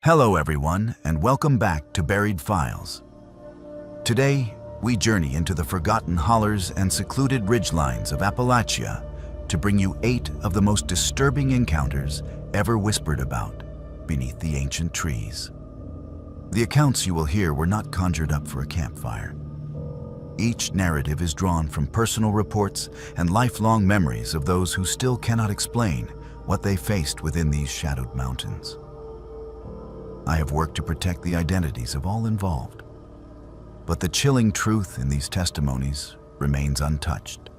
Hello everyone, and welcome back to Buried Files. Today, we journey into the forgotten hollers and secluded ridgelines of Appalachia to bring you 8 of the most disturbing encounters ever whispered about beneath the ancient trees. The accounts you will hear were not conjured up for a campfire. Each narrative is drawn from personal reports and lifelong memories of those who still cannot explain what they faced within these shadowed mountains. I have worked to protect the identities of all involved, but the chilling truth in these testimonies remains untouched.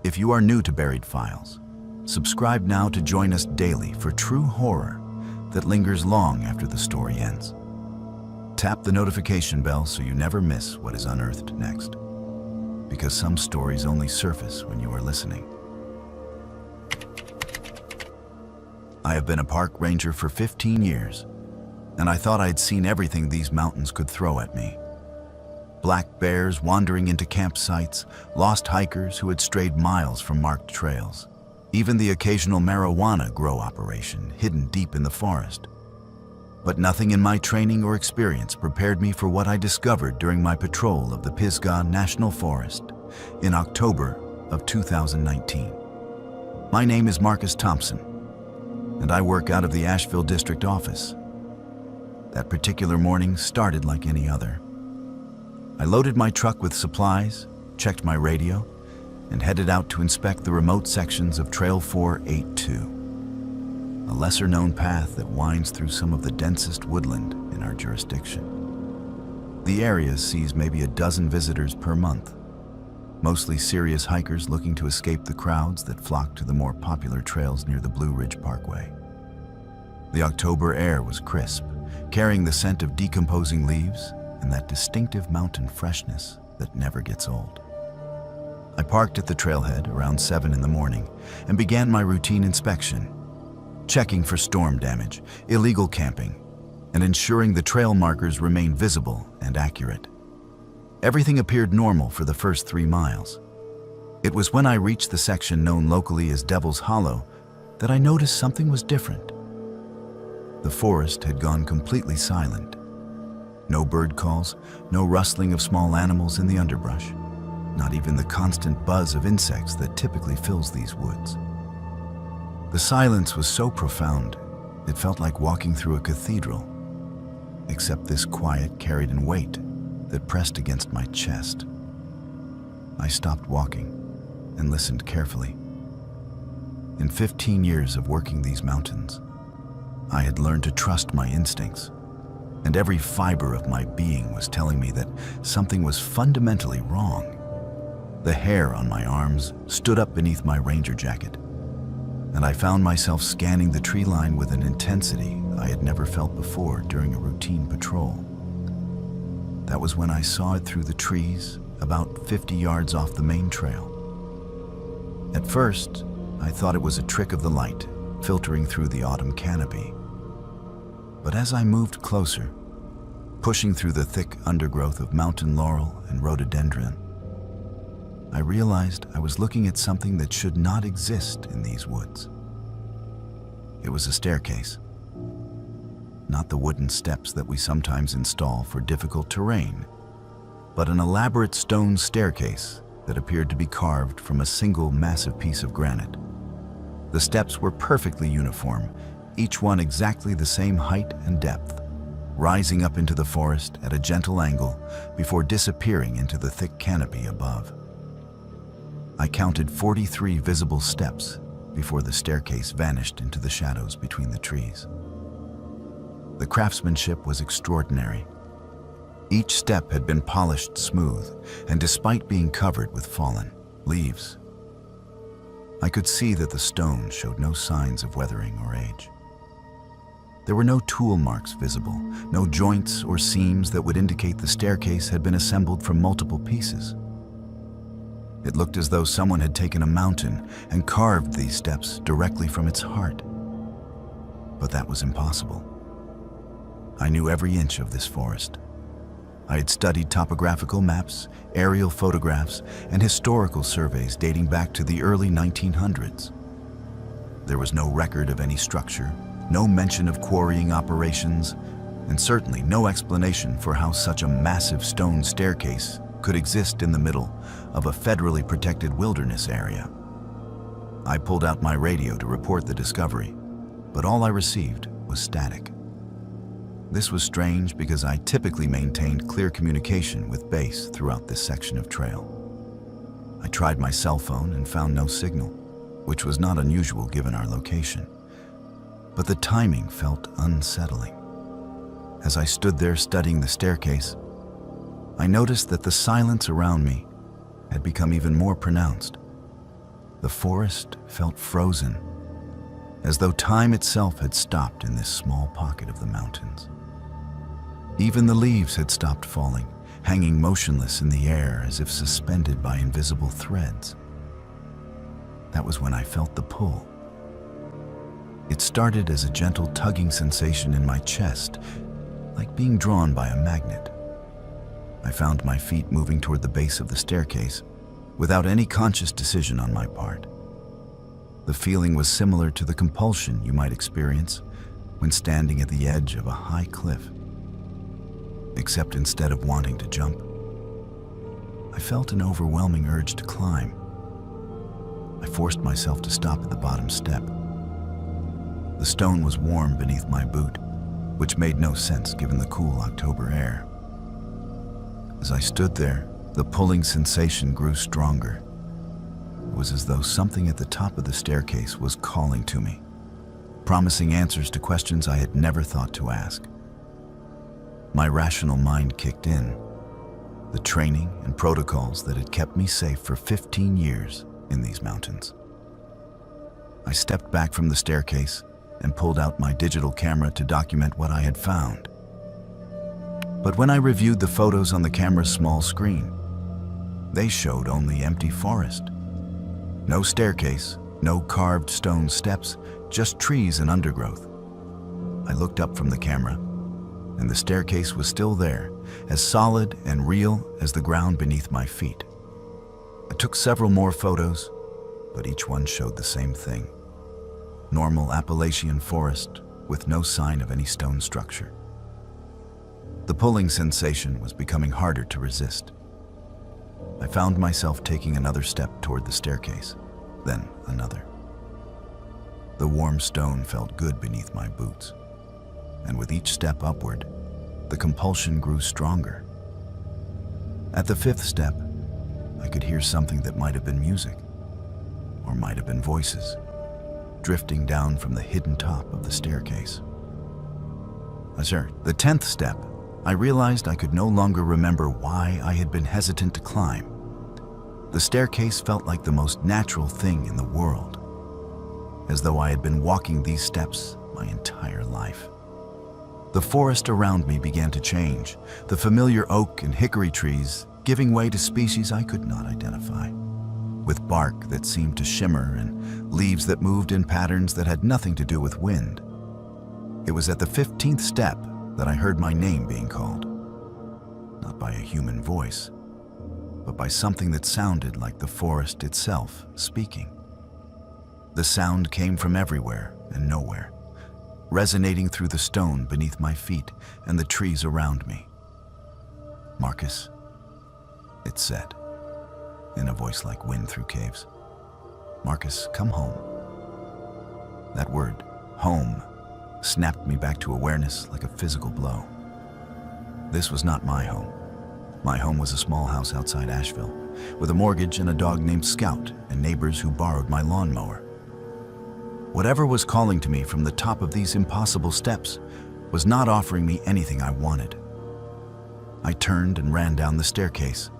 If you are new to Buried Files, subscribe now to join us daily for true horror that lingers long after the story ends. Tap the notification bell so you never miss what is unearthed next, because some stories only surface when you are listening. I have been a park ranger for 15 years, and I thought I'd seen everything these mountains could throw at me. Black bears wandering into campsites, lost hikers who had strayed miles from marked trails, even the occasional marijuana grow operation hidden deep in the forest. But nothing in my training or experience prepared me for what I discovered during my patrol of the Pisgah National Forest in October of 2019. My name is Marcus Thompson, and I work out of the Asheville District Office. That particular morning started like any other. I loaded my truck with supplies, checked my radio, and headed out to inspect the remote sections of Trail 482, a lesser-known path that winds through some of the densest woodland in our jurisdiction. The area sees maybe a dozen visitors per month, mostly serious hikers looking to escape the crowds that flock to the more popular trails near the Blue Ridge Parkway. The October air was crisp, carrying the scent of decomposing leaves and that distinctive mountain freshness that never gets old. I parked at the trailhead around 7 in the morning and began my routine inspection, checking for storm damage, illegal camping, and ensuring the trail markers remain visible and accurate. Everything appeared normal for the first 3 miles. It was when I reached the section known locally as Devil's Hollow that I noticed something was different. The forest had gone completely silent. No bird calls, no rustling of small animals in the underbrush, not even the constant buzz of insects that typically fills these woods. The silence was so profound, it felt like walking through a cathedral, except this quiet carried in weight that pressed against my chest. I stopped walking and listened carefully. In 15 years of working these mountains, I had learned to trust my instincts, and every fiber of my being was telling me that something was fundamentally wrong. The hair on my arms stood up beneath my ranger jacket, and I found myself scanning the tree line with an intensity I had never felt before during a routine patrol. That was when I saw it through the trees about 50 yards off the main trail. At first, I thought it was a trick of the light filtering through the autumn canopy. But as I moved closer, pushing through the thick undergrowth of mountain laurel and rhododendron, I realized I was looking at something that should not exist in these woods. It was a staircase. Not the wooden steps that we sometimes install for difficult terrain, but an elaborate stone staircase that appeared to be carved from a single massive piece of granite. The steps were perfectly uniform, each one exactly the same height and depth, rising up into the forest at a gentle angle before disappearing into the thick canopy above. I counted 43 visible steps before the staircase vanished into the shadows between the trees. The craftsmanship was extraordinary. Each step had been polished smooth, and despite being covered with fallen leaves, I could see that the stone showed no signs of weathering or age. There were no tool marks visible, no joints or seams that would indicate the staircase had been assembled from multiple pieces. It looked as though someone had taken a mountain and carved these steps directly from its heart. But that was impossible. I knew every inch of this forest. I had studied topographical maps, aerial photographs, and historical surveys dating back to the early 1900s. There was no record of any structure, no mention of quarrying operations, and certainly no explanation for how such a massive stone staircase could exist in the middle of a federally protected wilderness area. I pulled out my radio to report the discovery, but all I received was static. This was strange because I typically maintained clear communication with base throughout this section of trail. I tried my cell phone and found no signal, which was not unusual given our location. But the timing felt unsettling. As I stood there studying the staircase, I noticed that the silence around me had become even more pronounced. The forest felt frozen, as though time itself had stopped in this small pocket of the mountains. Even the leaves had stopped falling, hanging motionless in the air as if suspended by invisible threads. That was when I felt the pull. It started as a gentle tugging sensation in my chest, like being drawn by a magnet. I found my feet moving toward the base of the staircase without any conscious decision on my part. The feeling was similar to the compulsion you might experience when standing at the edge of a high cliff. Except instead of wanting to jump, I felt an overwhelming urge to climb. I forced myself to stop at the bottom step. The stone was warm beneath my boot, which made no sense given the cool October air. As I stood there, the pulling sensation grew stronger. It was as though something at the top of the staircase was calling to me, promising answers to questions I had never thought to ask. My rational mind kicked in. The training and protocols that had kept me safe for 15 years in these mountains. I stepped back from the staircase and pulled out my digital camera to document what I had found. But when I reviewed the photos on the camera's small screen, they showed only empty forest. No staircase, no carved stone steps, just trees and undergrowth. I looked up from the camera, and the staircase was still there, as solid and real as the ground beneath my feet. I took several more photos, but each one showed the same thing. Normal Appalachian forest with no sign of any stone structure. The pulling sensation was becoming harder to resist. I found myself taking another step toward the staircase, then another. The warm stone felt good beneath my boots, and with each step upward, the compulsion grew stronger. At the fifth step, I could hear something that might have been music, or might have been voices, drifting down from the hidden top of the staircase. The 10th step, I realized I could no longer remember why I had been hesitant to climb. The staircase felt like the most natural thing in the world, as though I had been walking these steps my entire life. The forest around me began to change, the familiar oak and hickory trees giving way to species I could not identify, with bark that seemed to shimmer and leaves that moved in patterns that had nothing to do with wind. It was at the 15th step that I heard my name being called, not by a human voice, but by something that sounded like the forest itself speaking. The sound came from everywhere and nowhere, resonating through the stone beneath my feet and the trees around me. "Marcus," it said, in a voice like wind through caves. "Marcus, come home." That word, home, snapped me back to awareness like a physical blow. This was not my home. My home was a small house outside Asheville, with a mortgage and a dog named Scout and neighbors who borrowed my lawnmower. Whatever was calling to me from the top of these impossible steps was not offering me anything I wanted. I turned and ran down the staircase,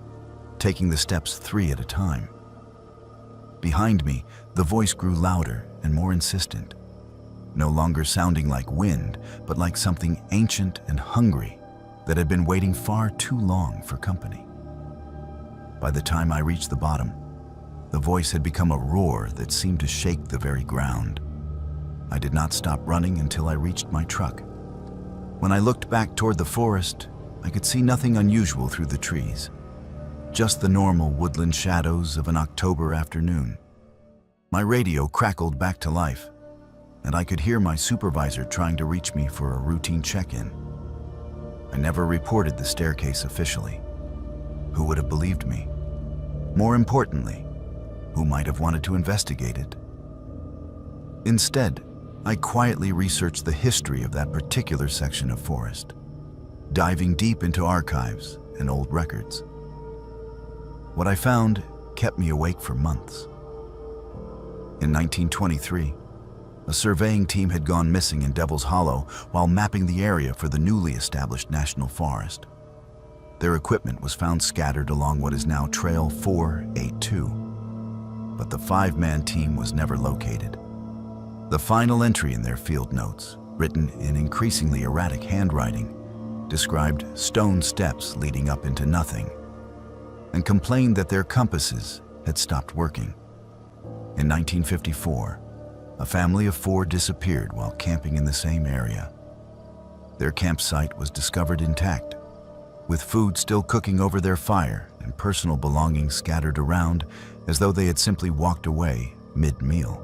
taking the steps 3 at a time. Behind me, the voice grew louder and more insistent, no longer sounding like wind, but like something ancient and hungry that had been waiting far too long for company. By the time I reached the bottom, the voice had become a roar that seemed to shake the very ground. I did not stop running until I reached my truck. When I looked back toward the forest, I could see nothing unusual through the trees, just the normal woodland shadows of an October afternoon. My radio crackled back to life, and I could hear my supervisor trying to reach me for a routine check-in. I never reported the staircase officially. Who would have believed me? More importantly, who might have wanted to investigate it? Instead, I quietly researched the history of that particular section of forest, diving deep into archives and old records. What I found kept me awake for months. In 1923, a surveying team had gone missing in Devil's Hollow while mapping the area for the newly established national forest. Their equipment was found scattered along what is now Trail 482, but the 5-man team was never located. The final entry in their field notes, written in increasingly erratic handwriting, described stone steps leading up into nothing, and complained that their compasses had stopped working. In 1954, a family of 4 disappeared while camping in the same area. Their campsite was discovered intact, with food still cooking over their fire and personal belongings scattered around as though they had simply walked away mid-meal.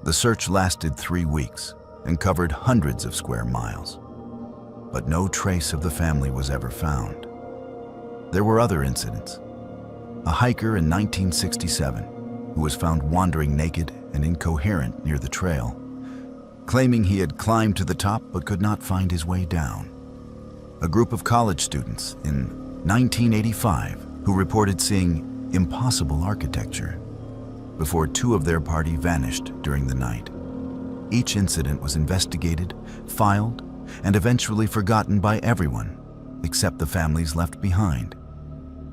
The search lasted 3 weeks and covered hundreds of square miles, but no trace of the family was ever found. There were other incidents. A hiker in 1967 who was found wandering naked and incoherent near the trail, claiming he had climbed to the top but could not find his way down. A group of college students in 1985 who reported seeing impossible architecture before 2 of their party vanished during the night. Each incident was investigated, filed, and eventually forgotten by everyone except the families left behind.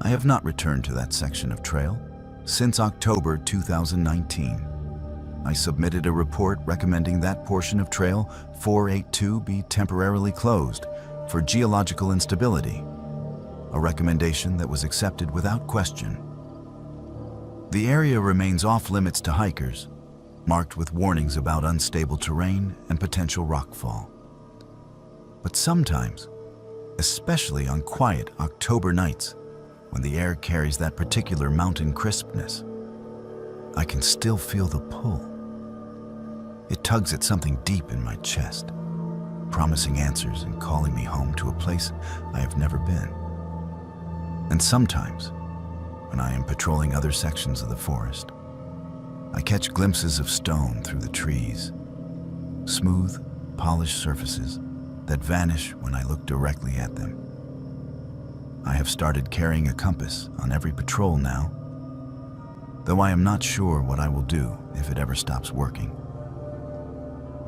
I have not returned to that section of trail since October 2019. I submitted a report recommending that portion of Trail 482 be temporarily closed for geological instability, a recommendation that was accepted without question. The area remains off-limits to hikers, marked with warnings about unstable terrain and potential rockfall. But sometimes, especially on quiet October nights, when the air carries that particular mountain crispness, I can still feel the pull. It tugs at something deep in my chest, promising answers and calling me home to a place I have never been. And sometimes, when I am patrolling other sections of the forest, I catch glimpses of stone through the trees, smooth, polished surfaces that vanish when I look directly at them. I have started carrying a compass on every patrol now, though I am not sure what I will do if it ever stops working.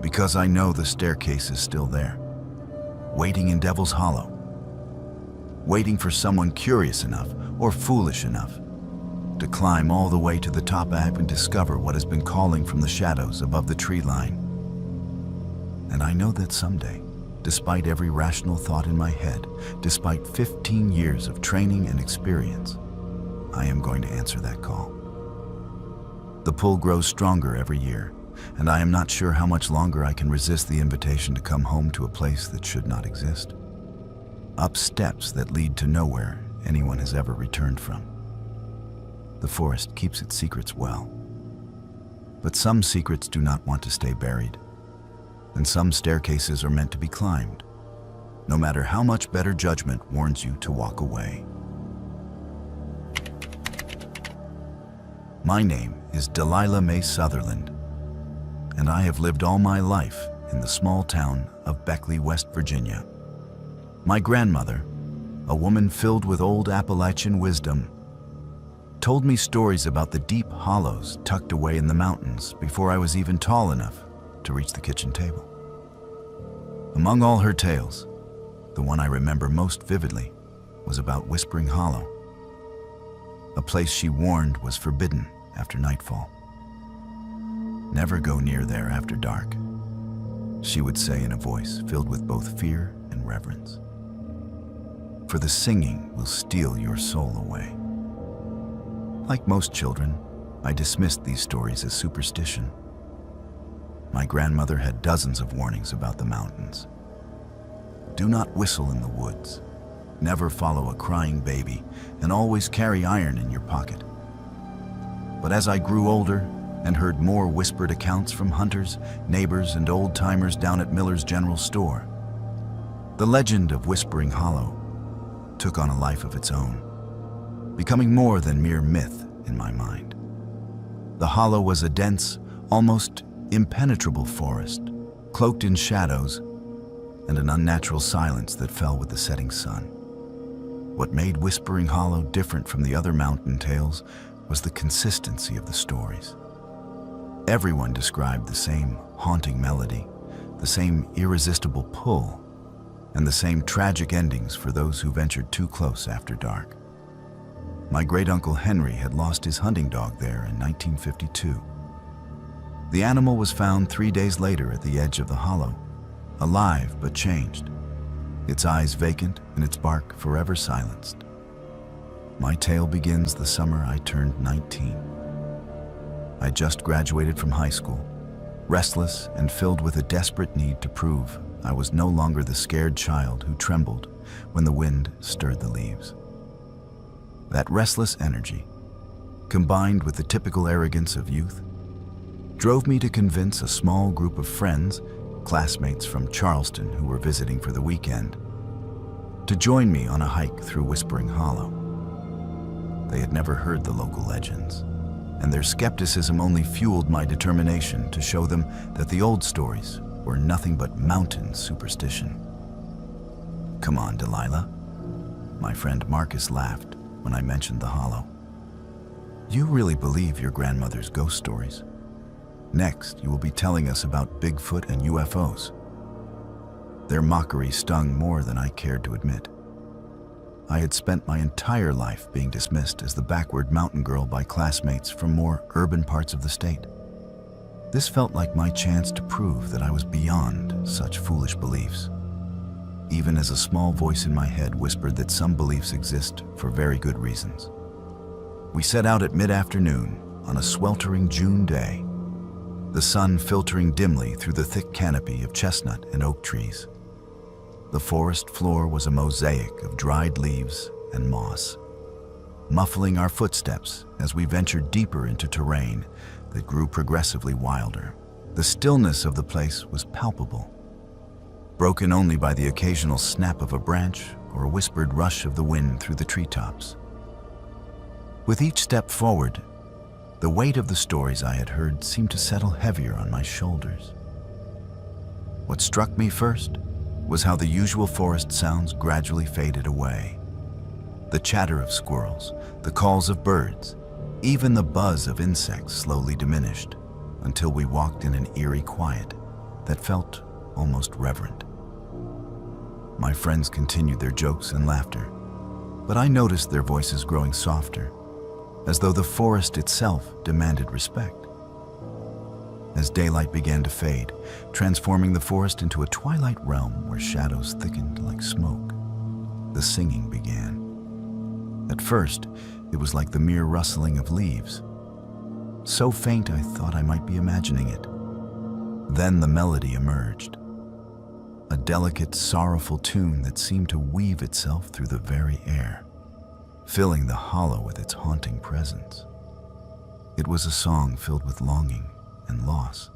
Because I know the staircase is still there, waiting in Devil's Hollow, waiting for someone curious enough or foolish enough to climb all the way to the top and discover what has been calling from the shadows above the tree line. And I know that someday, despite every rational thought in my head, despite 15 years of training and experience, I am going to answer that call. The pull grows stronger every year, and I am not sure how much longer I can resist the invitation to come home to a place that should not exist, up steps that lead to nowhere anyone has ever returned from. The forest keeps its secrets well, but some secrets do not want to stay buried, and some staircases are meant to be climbed, no matter how much better judgment warns you to walk away. My name is Delilah Mae Sutherland, and I have lived all my life in the small town of Beckley, West Virginia. My grandmother, a woman filled with old Appalachian wisdom, told me stories about the deep hollows tucked away in the mountains before I was even tall enough to reach the kitchen table. Among all her tales, the one I remember most vividly was about Whispering Hollow, a place she warned was forbidden after nightfall. "Never go near there after dark," she would say in a voice filled with both fear and reverence. "For the singing will steal your soul away." Like most children, I dismissed these stories as superstition. My grandmother had dozens of warnings about the mountains. Do not whistle in the woods, never follow a crying baby, and always carry iron in your pocket. But as I grew older, and heard more whispered accounts from hunters, neighbors, and old-timers down at Miller's General Store. The legend of Whispering Hollow took on a life of its own, becoming more than mere myth in my mind. The hollow was a dense, almost impenetrable forest, cloaked in shadows and an unnatural silence that fell with the setting sun. What made Whispering Hollow different from the other mountain tales was the consistency of the stories. Everyone described the same haunting melody, the same irresistible pull, and the same tragic endings for those who ventured too close after dark. My great-uncle Henry had lost his hunting dog there in 1952. The animal was found 3 days later at the edge of the hollow, alive but changed, its eyes vacant and its bark forever silenced. My tale begins the summer I turned 19. I just graduated from high school, restless and filled with a desperate need to prove I was no longer the scared child who trembled when the wind stirred the leaves. That restless energy, combined with the typical arrogance of youth, drove me to convince a small group of friends, classmates from Charleston who were visiting for the weekend, to join me on a hike through Whispering Hollow. They had never heard the local legends, and their skepticism only fueled my determination to show them that the old stories were nothing but mountain superstition. "Come on, Delilah." My friend Marcus laughed when I mentioned the hollow. "You really believe your grandmother's ghost stories? Next, you will be telling us about Bigfoot and UFOs." Their mockery stung more than I cared to admit. I had spent my entire life being dismissed as the backward mountain girl by classmates from more urban parts of the state. This felt like my chance to prove that I was beyond such foolish beliefs, even as a small voice in my head whispered that some beliefs exist for very good reasons. We set out at mid-afternoon on a sweltering June day, the sun filtering dimly through the thick canopy of chestnut and oak trees. The forest floor was a mosaic of dried leaves and moss, muffling our footsteps as we ventured deeper into terrain that grew progressively wilder. The stillness of the place was palpable, broken only by the occasional snap of a branch or a whispered rush of the wind through the treetops. With each step forward, the weight of the stories I had heard seemed to settle heavier on my shoulders. What struck me first was how the usual forest sounds gradually faded away. The chatter of squirrels, the calls of birds, even the buzz of insects slowly diminished until we walked in an eerie quiet that felt almost reverent. My friends continued their jokes and laughter, but I noticed their voices growing softer, as though the forest itself demanded respect. As daylight began to fade, transforming the forest into a twilight realm where shadows thickened like smoke, the singing began. At first, it was like the mere rustling of leaves, so faint I thought I might be imagining it. Then the melody emerged, a delicate, sorrowful tune that seemed to weave itself through the very air, filling the hollow with its haunting presence. It was a song filled with longing and loss,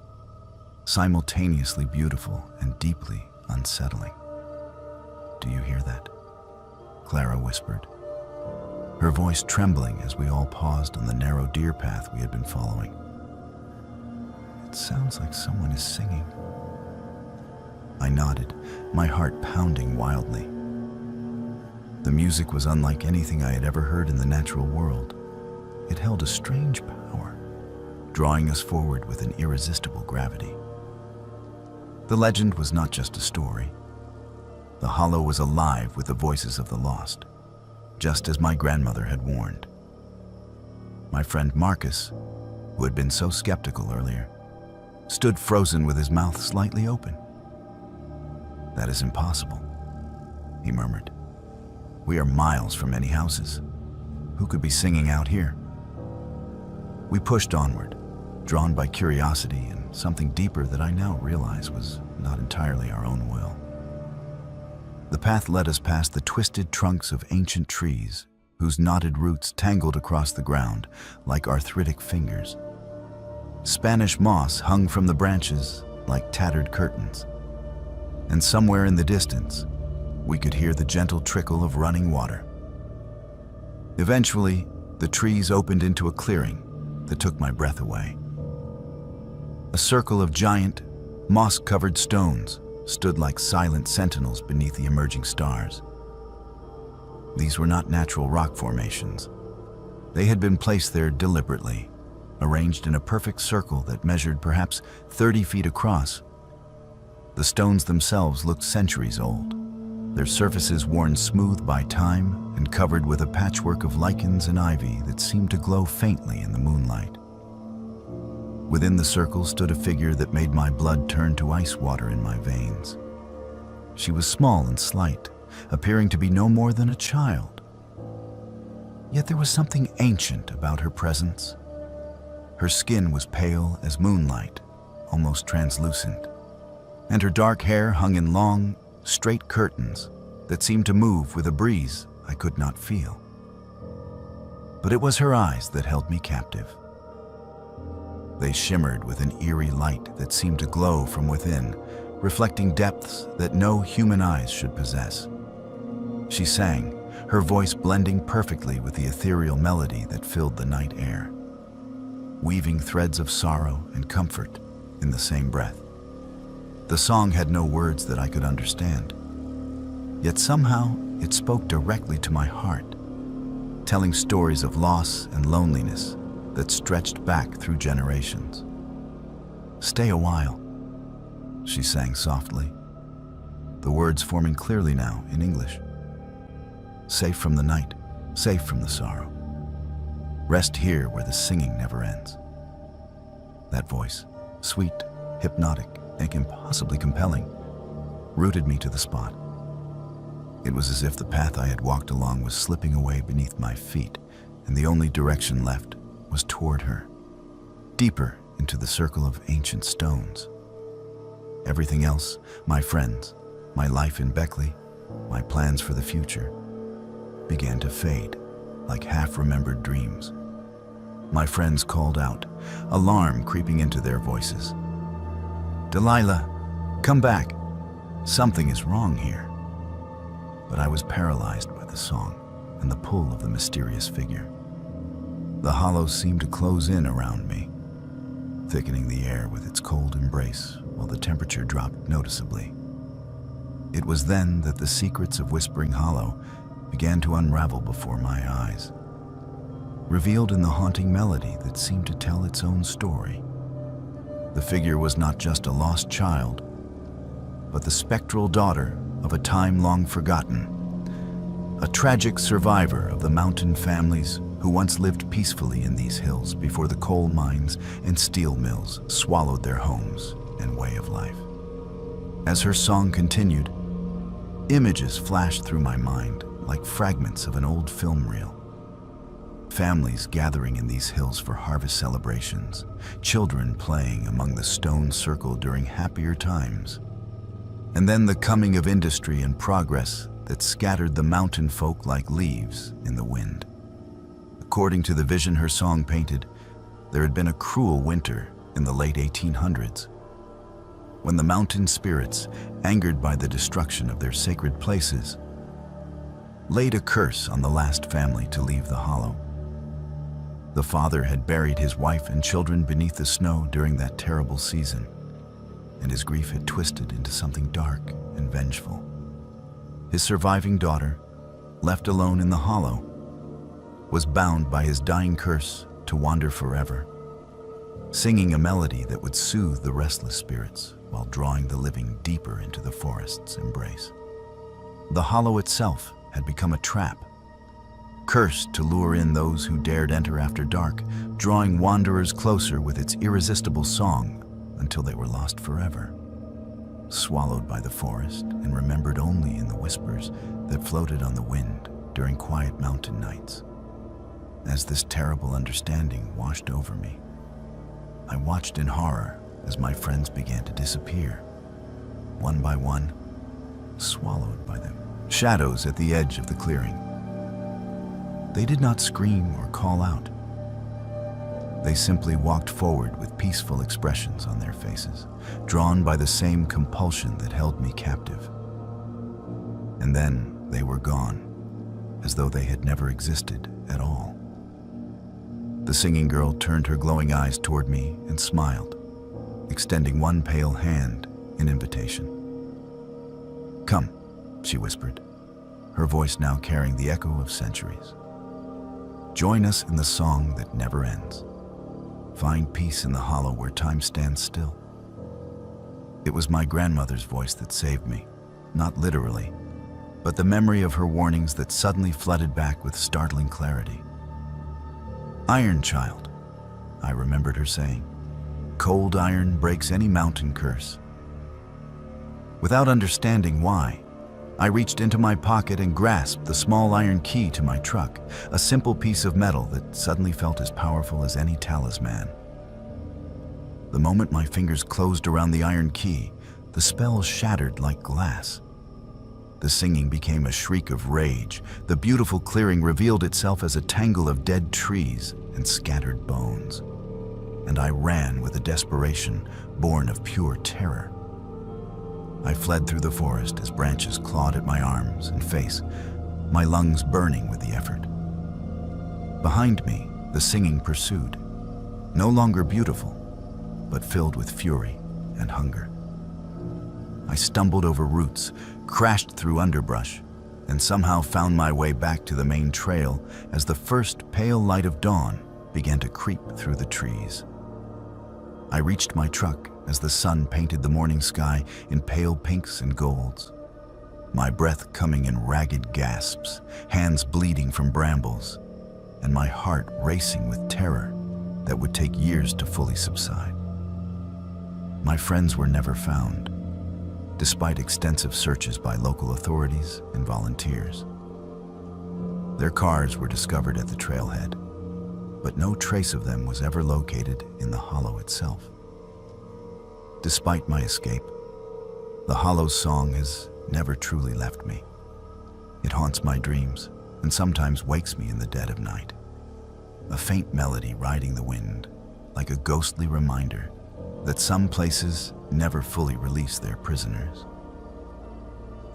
simultaneously beautiful and deeply unsettling. "Do you hear that?" Clara whispered, her voice trembling as we all paused on the narrow deer path we had been following. "It sounds like someone is singing." I nodded, my heart pounding wildly. The music was unlike anything I had ever heard in the natural world. It held a strange power, drawing us forward with an irresistible gravity. The legend was not just a story. The hollow was alive with the voices of the lost, just as my grandmother had warned. My friend Marcus, who had been so skeptical earlier, stood frozen with his mouth slightly open. "That is impossible," he murmured. "We are miles from any houses. Who could be singing out here?" We pushed onward, drawn by curiosity and something deeper that I now realize was not entirely our own will. The path led us past the twisted trunks of ancient trees, whose knotted roots tangled across the ground like arthritic fingers. Spanish moss hung from the branches like tattered curtains. And somewhere in the distance, we could hear the gentle trickle of running water. Eventually, the trees opened into a clearing that took my breath away. A circle of giant, moss-covered stones stood like silent sentinels beneath the emerging stars. These were not natural rock formations. They had been placed there deliberately, arranged in a perfect circle that measured perhaps 30 feet across. The stones themselves looked centuries old, their surfaces worn smooth by time and covered with a patchwork of lichens and ivy that seemed to glow faintly in the moonlight. Within the circle stood a figure that made my blood turn to ice water in my veins. She was small and slight, appearing to be no more than a child. Yet there was something ancient about her presence. Her skin was pale as moonlight, almost translucent, and her dark hair hung in long, straight curtains that seemed to move with a breeze I could not feel. But it was her eyes that held me captive. They shimmered with an eerie light that seemed to glow from within, reflecting depths that no human eyes should possess. She sang, her voice blending perfectly with the ethereal melody that filled the night air, weaving threads of sorrow and comfort in the same breath. The song had no words that I could understand, yet somehow it spoke directly to my heart, telling stories of loss and loneliness that stretched back through generations. "Stay a while," she sang softly, the words forming clearly now in English. "Safe from the night, safe from the sorrow. Rest here where the singing never ends." That voice, sweet, hypnotic, and impossibly compelling, rooted me to the spot. It was as if the path I had walked along was slipping away beneath my feet, and the only direction left was toward her, deeper into the circle of ancient stones. Everything else, my friends, my life in Beckley, my plans for the future, began to fade like half-remembered dreams. My friends called out, alarm creeping into their voices. "Delilah, come back. Something is wrong here." But I was paralyzed by the song and the pull of the mysterious figure. The hollow seemed to close in around me, thickening the air with its cold embrace while the temperature dropped noticeably. It was then that the secrets of Whispering Hollow began to unravel before my eyes, revealed in the haunting melody that seemed to tell its own story. The figure was not just a lost child, but the spectral daughter of a time long forgotten, a tragic survivor of the mountain families who once lived peacefully in these hills before the coal mines and steel mills swallowed their homes and way of life. As her song continued, images flashed through my mind like fragments of an old film reel. Families gathering in these hills for harvest celebrations, children playing among the stone circle during happier times, and then the coming of industry and progress that scattered the mountain folk like leaves in the wind. According to the vision her song painted, there had been a cruel winter in the late 1800s, when the mountain spirits, angered by the destruction of their sacred places, laid a curse on the last family to leave the hollow. The father had buried his wife and children beneath the snow during that terrible season, and his grief had twisted into something dark and vengeful. His surviving daughter, left alone in the hollow, was bound by his dying curse to wander forever, singing a melody that would soothe the restless spirits while drawing the living deeper into the forest's embrace. The hollow itself had become a trap, cursed to lure in those who dared enter after dark, drawing wanderers closer with its irresistible song until they were lost forever, swallowed by the forest and remembered only in the whispers that floated on the wind during quiet mountain nights. As this terrible understanding washed over me, I watched in horror as my friends began to disappear, one by one, swallowed by the shadows at the edge of the clearing. They did not scream or call out. They simply walked forward with peaceful expressions on their faces, drawn by the same compulsion that held me captive. And then they were gone, as though they had never existed at all. The singing girl turned her glowing eyes toward me and smiled, extending one pale hand in invitation. "Come," she whispered, her voice now carrying the echo of centuries. "Join us in the song that never ends. Find peace in the hollow where time stands still." It was my grandmother's voice that saved me, not literally, but the memory of her warnings that suddenly flooded back with startling clarity. "Iron child," I remembered her saying. "Cold iron breaks any mountain curse." Without understanding why, I reached into my pocket and grasped the small iron key to my truck, a simple piece of metal that suddenly felt as powerful as any talisman. The moment my fingers closed around the iron key, the spell shattered like glass. The singing became a shriek of rage. The beautiful clearing revealed itself as a tangle of dead trees and scattered bones. And I ran with a desperation born of pure terror. I fled through the forest as branches clawed at my arms and face, my lungs burning with the effort. Behind me, the singing pursued, no longer beautiful, but filled with fury and hunger. I stumbled over roots, crashed through underbrush, and somehow found my way back to the main trail as the first pale light of dawn began to creep through the trees. I reached my truck as the sun painted the morning sky in pale pinks and golds, my breath coming in ragged gasps, hands bleeding from brambles, and my heart racing with terror that would take years to fully subside. My friends were never found, despite extensive searches by local authorities and volunteers. Their cars were discovered at the trailhead, but no trace of them was ever located in the hollow itself. Despite my escape, the hollow's song has never truly left me. It haunts my dreams and sometimes wakes me in the dead of night. A faint melody riding the wind, like a ghostly reminder that some places never fully release their prisoners.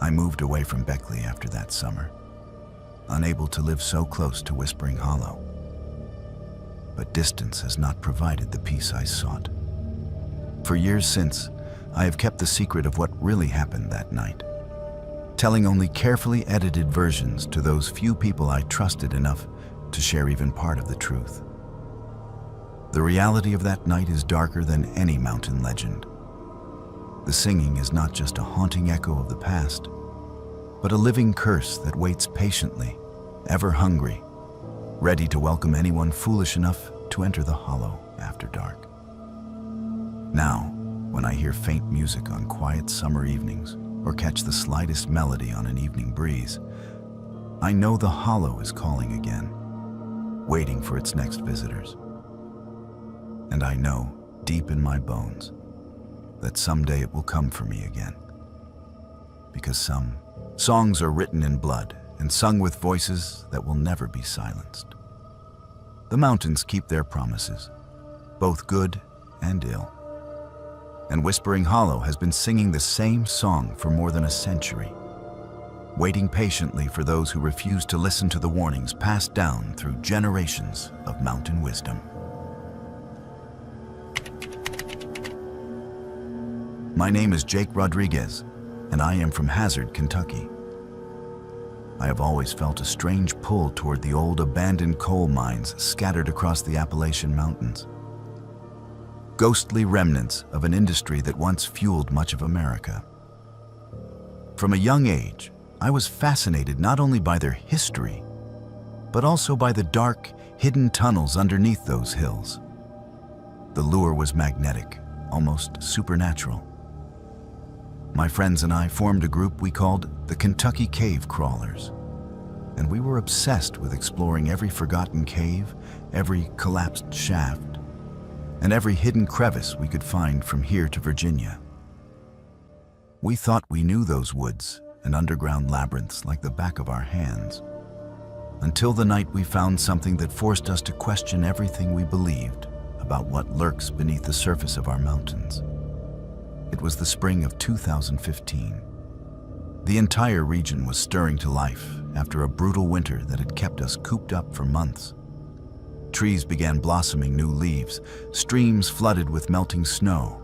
I moved away from Beckley after that summer, unable to live so close to Whispering Hollow. But distance has not provided the peace I sought. For years since, I have kept the secret of what really happened that night, telling only carefully edited versions to those few people I trusted enough to share even part of the truth. The reality of that night is darker than any mountain legend. The singing is not just a haunting echo of the past, but a living curse that waits patiently, ever hungry, ready to welcome anyone foolish enough to enter the hollow after dark. Now, when I hear faint music on quiet summer evenings or catch the slightest melody on an evening breeze, I know the hollow is calling again, waiting for its next visitors. And I know, deep in my bones, that someday it will come for me again. Because some songs are written in blood and sung with voices that will never be silenced. The mountains keep their promises, both good and ill. And Whispering Hollow has been singing the same song for more than a century, waiting patiently for those who refuse to listen to the warnings passed down through generations of mountain wisdom. My name is Jake Rodriguez, and I am from Hazard, Kentucky. I have always felt a strange pull toward the old abandoned coal mines scattered across the Appalachian Mountains. Ghostly remnants of an industry that once fueled much of America. From a young age, I was fascinated not only by their history, but also by the dark, hidden tunnels underneath those hills. The lure was magnetic, almost supernatural. My friends and I formed a group we called the Kentucky Cave Crawlers, and we were obsessed with exploring every forgotten cave, every collapsed shaft, and every hidden crevice we could find from here to Virginia. We thought we knew those woods and underground labyrinths like the back of our hands, until the night we found something that forced us to question everything we believed about what lurks beneath the surface of our mountains. It was the spring of 2015. The entire region was stirring to life after a brutal winter that had kept us cooped up for months. Trees began blossoming new leaves, streams flooded with melting snow,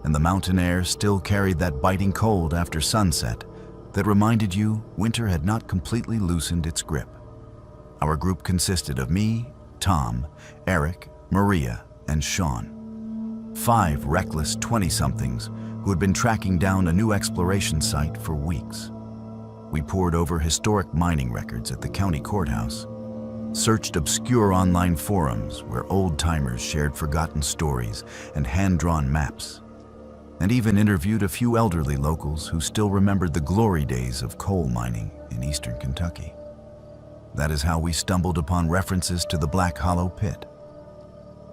and the mountain air still carried that biting cold after sunset that reminded you winter had not completely loosened its grip. Our group consisted of me, Tom, Eric, Maria, and Sean. 5 reckless 20-somethings who had been tracking down a new exploration site for weeks. We pored over historic mining records at the county courthouse, searched obscure online forums where old-timers shared forgotten stories and hand-drawn maps, and even interviewed a few elderly locals who still remembered the glory days of coal mining in eastern Kentucky. That is how we stumbled upon references to the Black Hollow Pit,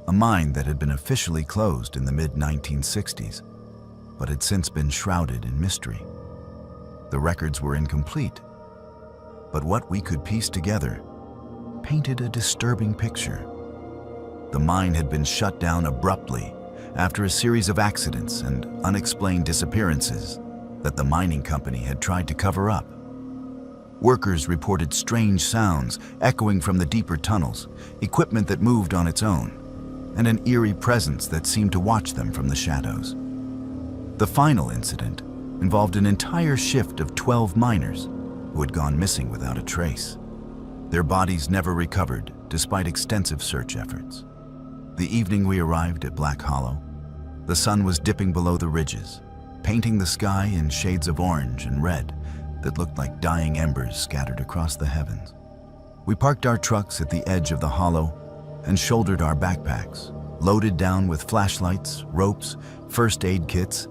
a mine that had been officially closed in the mid-1960s, but had since been shrouded in mystery. The records were incomplete, but what we could piece together painted a disturbing picture. The mine had been shut down abruptly after a series of accidents and unexplained disappearances that the mining company had tried to cover up. Workers reported strange sounds echoing from the deeper tunnels, equipment that moved on its own, and an eerie presence that seemed to watch them from the shadows. The final incident involved an entire shift of 12 miners who had gone missing without a trace. Their bodies never recovered despite extensive search efforts. The evening we arrived at Black Hollow, the sun was dipping below the ridges, painting the sky in shades of orange and red that looked like dying embers scattered across the heavens. We parked our trucks at the edge of the hollow and shouldered our backpacks, loaded down with flashlights, ropes, first aid kits,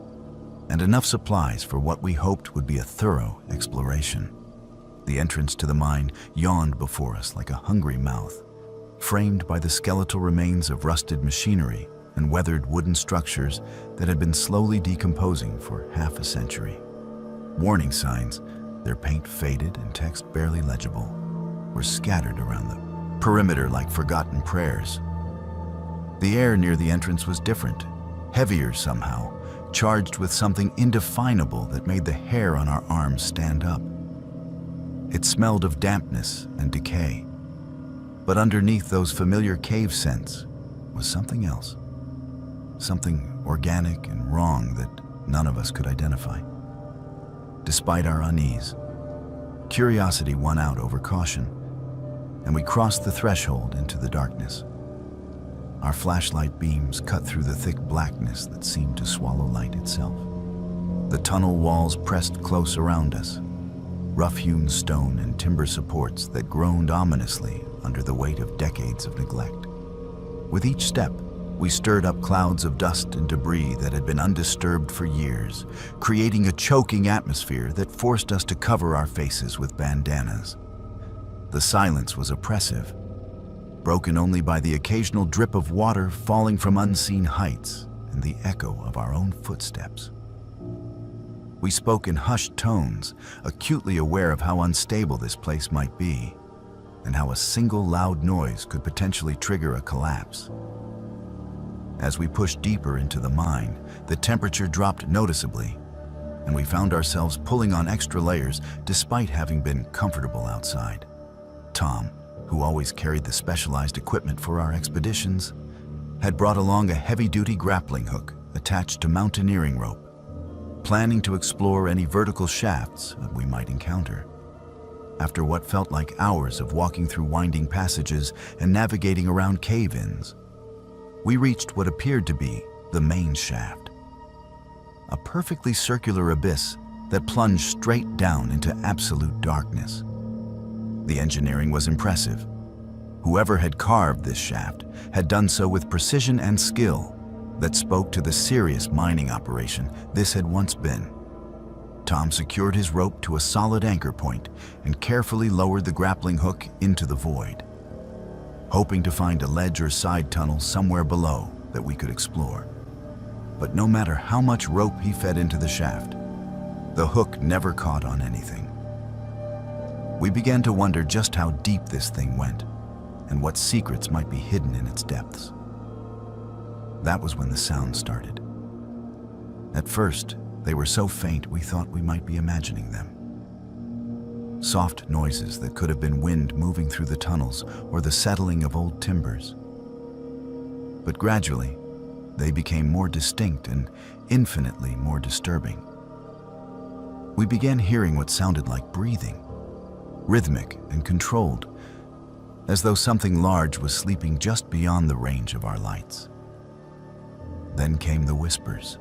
and enough supplies for what we hoped would be a thorough exploration. The entrance to the mine yawned before us like a hungry mouth, framed by the skeletal remains of rusted machinery and weathered wooden structures that had been slowly decomposing for half a century. Warning signs, their paint faded and text barely legible, were scattered around the perimeter like forgotten prayers. The air near the entrance was different, heavier somehow, charged with something indefinable that made the hair on our arms stand up. It smelled of dampness and decay, but underneath those familiar cave scents was something else, something organic and wrong that none of us could identify. Despite our unease, curiosity won out over caution, and we crossed the threshold into the darkness. Our flashlight beams cut through the thick blackness that seemed to swallow light itself. The tunnel walls pressed close around us, rough-hewn stone and timber supports that groaned ominously under the weight of decades of neglect. With each step, we stirred up clouds of dust and debris that had been undisturbed for years, creating a choking atmosphere that forced us to cover our faces with bandanas. The silence was oppressive, broken only by the occasional drip of water falling from unseen heights and the echo of our own footsteps. We spoke in hushed tones, acutely aware of how unstable this place might be, and how a single loud noise could potentially trigger a collapse. As we pushed deeper into the mine, the temperature dropped noticeably, and we found ourselves pulling on extra layers despite having been comfortable outside. Tom, who always carried the specialized equipment for our expeditions, had brought along a heavy-duty grappling hook attached to mountaineering rope, planning to explore any vertical shafts that we might encounter. After what felt like hours of walking through winding passages and navigating around cave-ins, we reached what appeared to be the main shaft, a perfectly circular abyss that plunged straight down into absolute darkness. The engineering was impressive. Whoever had carved this shaft had done so with precision and skill that spoke to the serious mining operation this had once been. Tom secured his rope to a solid anchor point and carefully lowered the grappling hook into the void, hoping to find a ledge or side tunnel somewhere below that we could explore. But no matter how much rope he fed into the shaft, the hook never caught on anything. We began to wonder just how deep this thing went and what secrets might be hidden in its depths. That was when the sound started. At first, they were so faint we thought we might be imagining them. Soft noises that could have been wind moving through the tunnels or the settling of old timbers. But gradually, they became more distinct and infinitely more disturbing. We began hearing what sounded like breathing, rhythmic and controlled, as though something large was sleeping just beyond the range of our lights. Then came the whispers.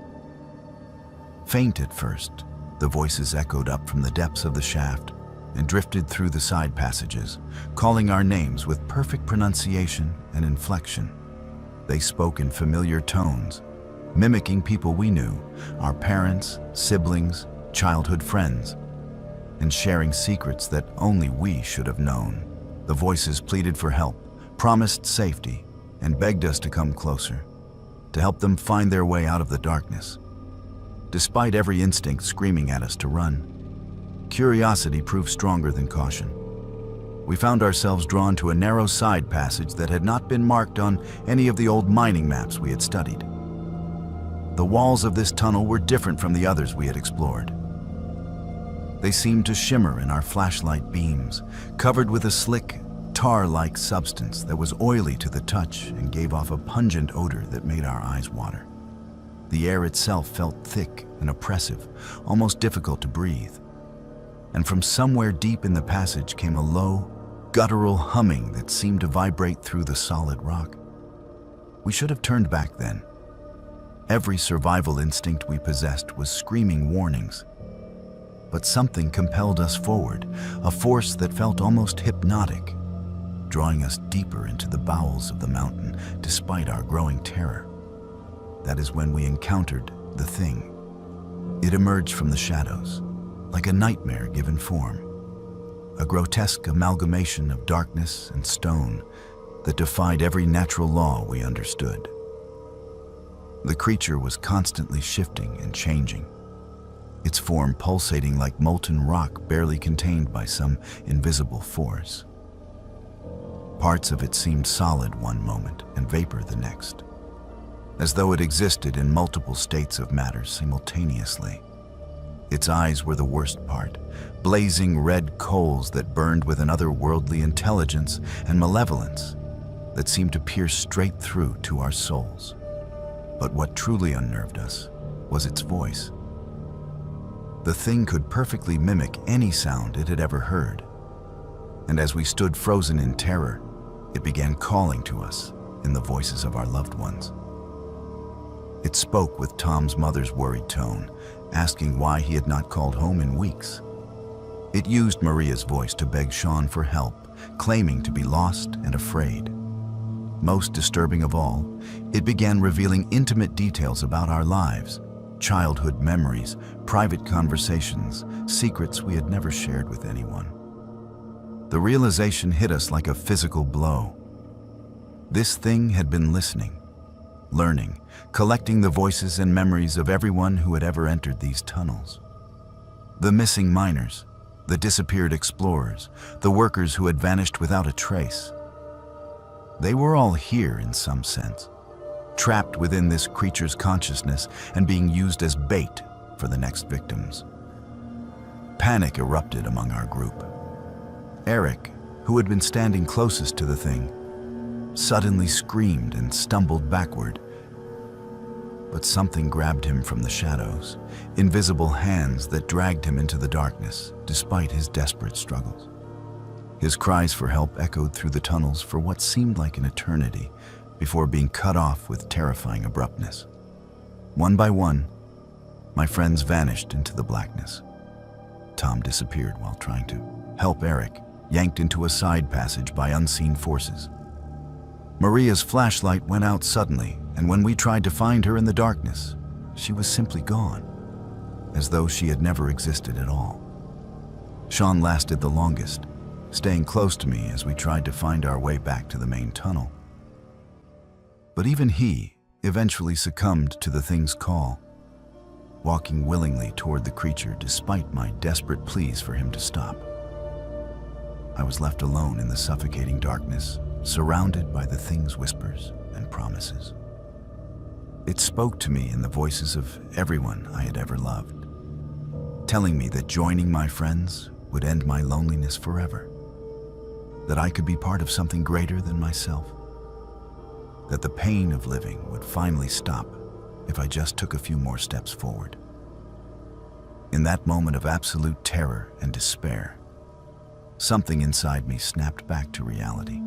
Faint at first, the voices echoed up from the depths of the shaft and drifted through the side passages, calling our names with perfect pronunciation and inflection. They spoke in familiar tones, mimicking people we knew, our parents, siblings, childhood friends, and sharing secrets that only we should have known. The voices pleaded for help, promised safety, and begged us to come closer, to help them find their way out of the darkness. Despite every instinct screaming at us to run, curiosity proved stronger than caution. We found ourselves drawn to a narrow side passage that had not been marked on any of the old mining maps we had studied. The walls of this tunnel were different from the others we had explored. They seemed to shimmer in our flashlight beams, covered with a slick, tar-like substance that was oily to the touch and gave off a pungent odor that made our eyes water. The air itself felt thick and oppressive, almost difficult to breathe. And from somewhere deep in the passage came a low, guttural humming that seemed to vibrate through the solid rock. We should have turned back then. Every survival instinct we possessed was screaming warnings. But something compelled us forward, a force that felt almost hypnotic, drawing us deeper into the bowels of the mountain despite our growing terror. That is when we encountered the thing. It emerged from the shadows, like a nightmare given form, a grotesque amalgamation of darkness and stone that defied every natural law we understood. The creature was constantly shifting and changing, its form pulsating like molten rock barely contained by some invisible force. Parts of it seemed solid one moment and vapor the next, as though it existed in multiple states of matter simultaneously. Its eyes were the worst part, blazing red coals that burned with an otherworldly intelligence and malevolence that seemed to pierce straight through to our souls. But what truly unnerved us was its voice. The thing could perfectly mimic any sound it had ever heard. And as we stood frozen in terror, it began calling to us in the voices of our loved ones. It spoke with Tom's mother's worried tone, asking why he had not called home in weeks. It used Maria's voice to beg Sean for help, claiming to be lost and afraid. Most disturbing of all, it began revealing intimate details about our lives, childhood memories, private conversations, secrets we had never shared with anyone. The realization hit us like a physical blow. This thing had been listening, learning, collecting the voices and memories of everyone who had ever entered these tunnels. The missing miners, the disappeared explorers, the workers who had vanished without a trace. They were all here in some sense, trapped within this creature's consciousness and being used as bait for the next victims. Panic erupted among our group. Eric, who had been standing closest to the thing, suddenly screamed and stumbled backward. But something grabbed him from the shadows, invisible hands that dragged him into the darkness despite his desperate struggles. His cries for help echoed through the tunnels for what seemed like an eternity before being cut off with terrifying abruptness. One by one, my friends vanished into the blackness. Tom disappeared while trying to help Eric, yanked into a side passage by unseen forces. Maria's flashlight went out suddenly, and when we tried to find her in the darkness, she was simply gone, as though she had never existed at all. Sean lasted the longest, staying close to me as we tried to find our way back to the main tunnel. But even he eventually succumbed to the thing's call, walking willingly toward the creature despite my desperate pleas for him to stop. I was left alone in the suffocating darkness, surrounded by the thing's whispers and promises. It spoke to me in the voices of everyone I had ever loved, telling me that joining my friends would end my loneliness forever, that I could be part of something greater than myself, that the pain of living would finally stop if I just took a few more steps forward. In that moment of absolute terror and despair, something inside me snapped back to reality.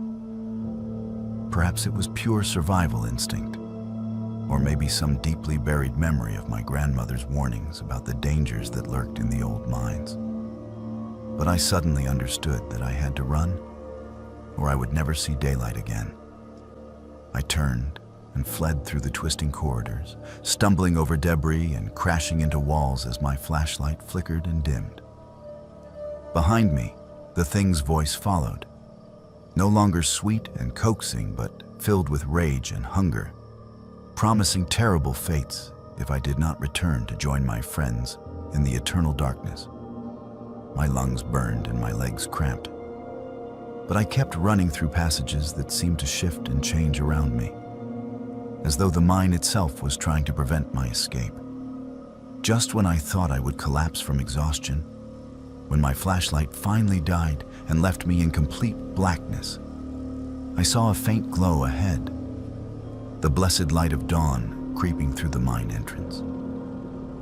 Perhaps it was pure survival instinct, or maybe some deeply buried memory of my grandmother's warnings about the dangers that lurked in the old mines. But I suddenly understood that I had to run, or I would never see daylight again. I turned and fled through the twisting corridors, stumbling over debris and crashing into walls as my flashlight flickered and dimmed. Behind me, the thing's voice followed, no longer sweet and coaxing, but filled with rage and hunger, promising terrible fates if I did not return to join my friends in the eternal darkness. My lungs burned and my legs cramped, but I kept running through passages that seemed to shift and change around me, as though the mine itself was trying to prevent my escape. Just when I thought I would collapse from exhaustion, when my flashlight finally died and left me in complete blackness, I saw a faint glow ahead, the blessed light of dawn creeping through the mine entrance.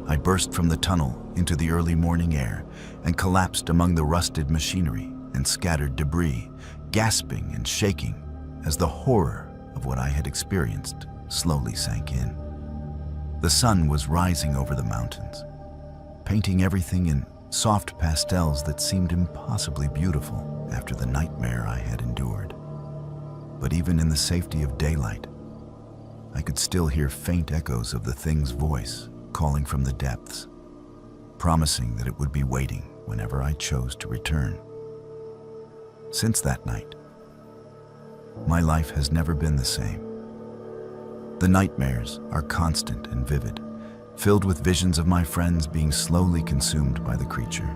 I burst from the tunnel into the early morning air and collapsed among the rusted machinery and scattered debris, gasping and shaking as the horror of what I had experienced slowly sank in. The sun was rising over the mountains, painting everything in soft pastels that seemed impossibly beautiful after the nightmare I had endured. But even in the safety of daylight, I could still hear faint echoes of the thing's voice calling from the depths, promising that it would be waiting whenever I chose to return. Since that night, my life has never been the same. The nightmares are constant and vivid, filled with visions of my friends being slowly consumed by the creature,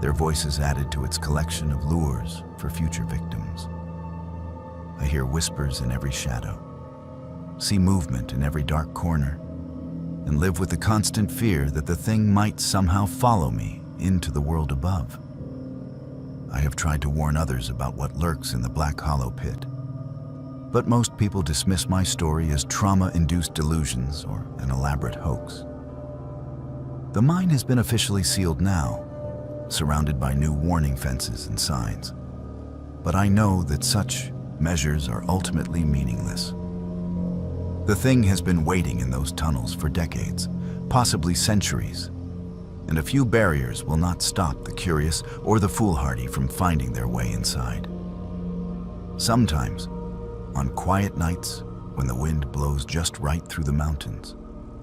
their voices added to its collection of lures for future victims. I hear whispers in every shadow, see movement in every dark corner, and live with the constant fear that the thing might somehow follow me into the world above. I have tried to warn others about what lurks in the Black Hollow pit, but most people dismiss my story as trauma-induced delusions or an elaborate hoax. The mine has been officially sealed now, surrounded by new warning fences and signs, but I know that such measures are ultimately meaningless. The thing has been waiting in those tunnels for decades, possibly centuries, and a few barriers will not stop the curious or the foolhardy from finding their way inside. Sometimes, on quiet nights when the wind blows just right through the mountains,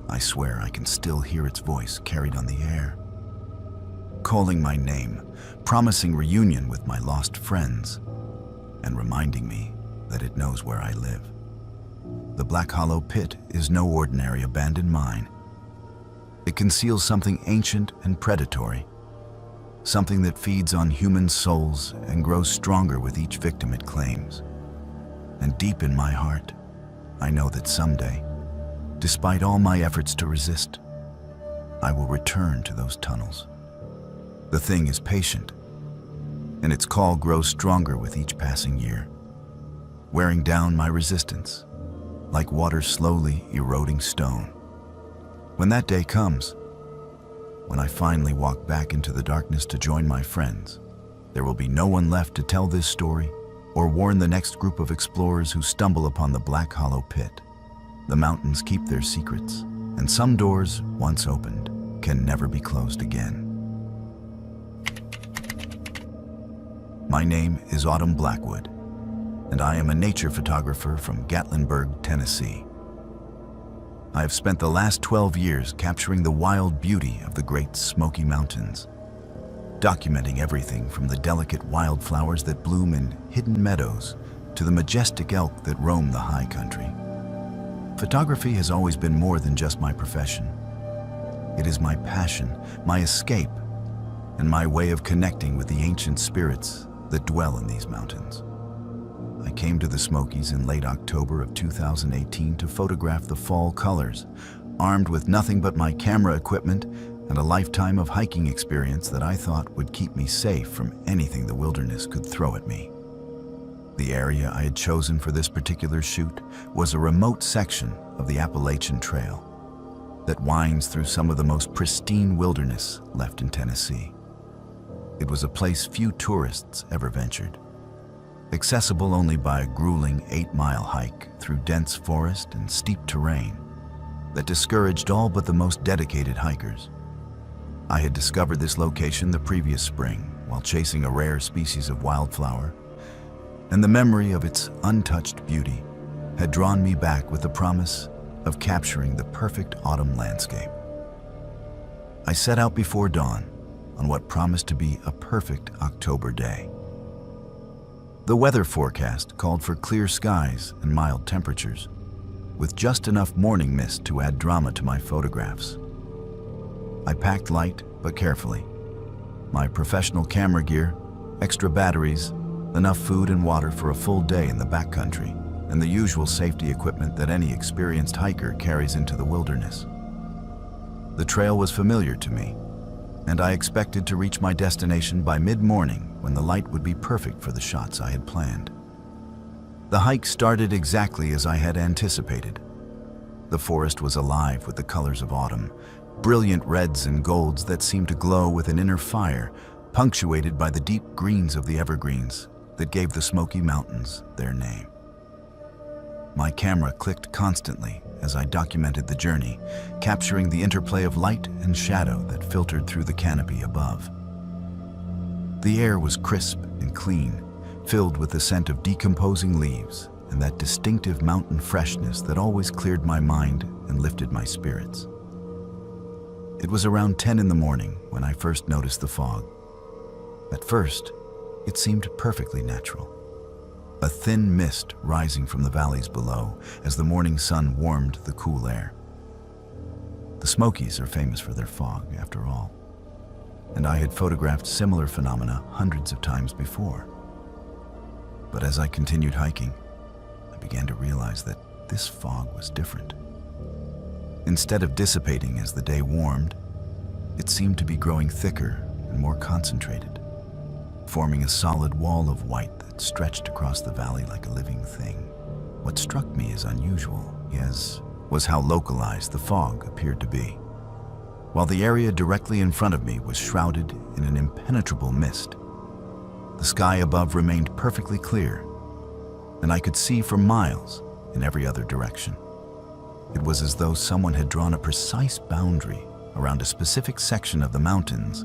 I swear I can still hear its voice carried on the air, calling my name, promising reunion with my lost friends, and reminding me that it knows where I live. The Black Hollow pit is no ordinary abandoned mine. It conceals something ancient and predatory, something that feeds on human souls and grows stronger with each victim it claims. And deep in my heart, I know that someday, despite all my efforts to resist, I will return to those tunnels. The thing is patient, and its call grows stronger with each passing year, wearing down my resistance, like water slowly eroding stone. When that day comes, when I finally walk back into the darkness to join my friends, there will be no one left to tell this story or warn the next group of explorers who stumble upon the Black Hollow pit. The mountains keep their secrets, and some doors, once opened, can never be closed again. My name is Autumn Blackwood, and I am a nature photographer from Gatlinburg, Tennessee. I have spent the last 12 years capturing the wild beauty of the Great Smoky Mountains, documenting everything from the delicate wildflowers that bloom in hidden meadows to the majestic elk that roam the high country. Photography has always been more than just my profession. It is my passion, my escape, and my way of connecting with the ancient spirits that dwell in these mountains. I came to the Smokies in late October of 2018 to photograph the fall colors, armed with nothing but my camera equipment and a lifetime of hiking experience that I thought would keep me safe from anything the wilderness could throw at me. The area I had chosen for this particular shoot was a remote section of the Appalachian Trail that winds through some of the most pristine wilderness left in Tennessee. It was a place few tourists ever ventured, accessible only by a grueling 8-mile hike through dense forest and steep terrain that discouraged all but the most dedicated hikers. I had discovered this location the previous spring while chasing a rare species of wildflower, and the memory of its untouched beauty had drawn me back with the promise of capturing the perfect autumn landscape. I set out before dawn on what promised to be a perfect October day. The weather forecast called for clear skies and mild temperatures, with just enough morning mist to add drama to my photographs. I packed light but carefully. My professional camera gear, extra batteries, enough food and water for a full day in the backcountry, and the usual safety equipment that any experienced hiker carries into the wilderness. The trail was familiar to me, and I expected to reach my destination by mid-morning when the light would be perfect for the shots I had planned. The hike started exactly as I had anticipated. The forest was alive with the colors of autumn, brilliant reds and golds that seemed to glow with an inner fire, punctuated by the deep greens of the evergreens that gave the Smoky Mountains their name. My camera clicked constantly as I documented the journey, capturing the interplay of light and shadow that filtered through the canopy above. The air was crisp and clean, filled with the scent of decomposing leaves and that distinctive mountain freshness that always cleared my mind and lifted my spirits. It was around 10 in the morning when I first noticed the fog. At first, it seemed perfectly natural. A thin mist rising from the valleys below as the morning sun warmed the cool air. The Smokies are famous for their fog, after all, and I had photographed similar phenomena hundreds of times before. But as I continued hiking, I began to realize that this fog was different. Instead of dissipating as the day warmed, it seemed to be growing thicker and more concentrated, forming a solid wall of white that stretched across the valley like a living thing. What struck me as unusual, yes, was how localized the fog appeared to be. While the area directly in front of me was shrouded in an impenetrable mist, the sky above remained perfectly clear, and I could see for miles in every other direction. It was as though someone had drawn a precise boundary around a specific section of the mountains,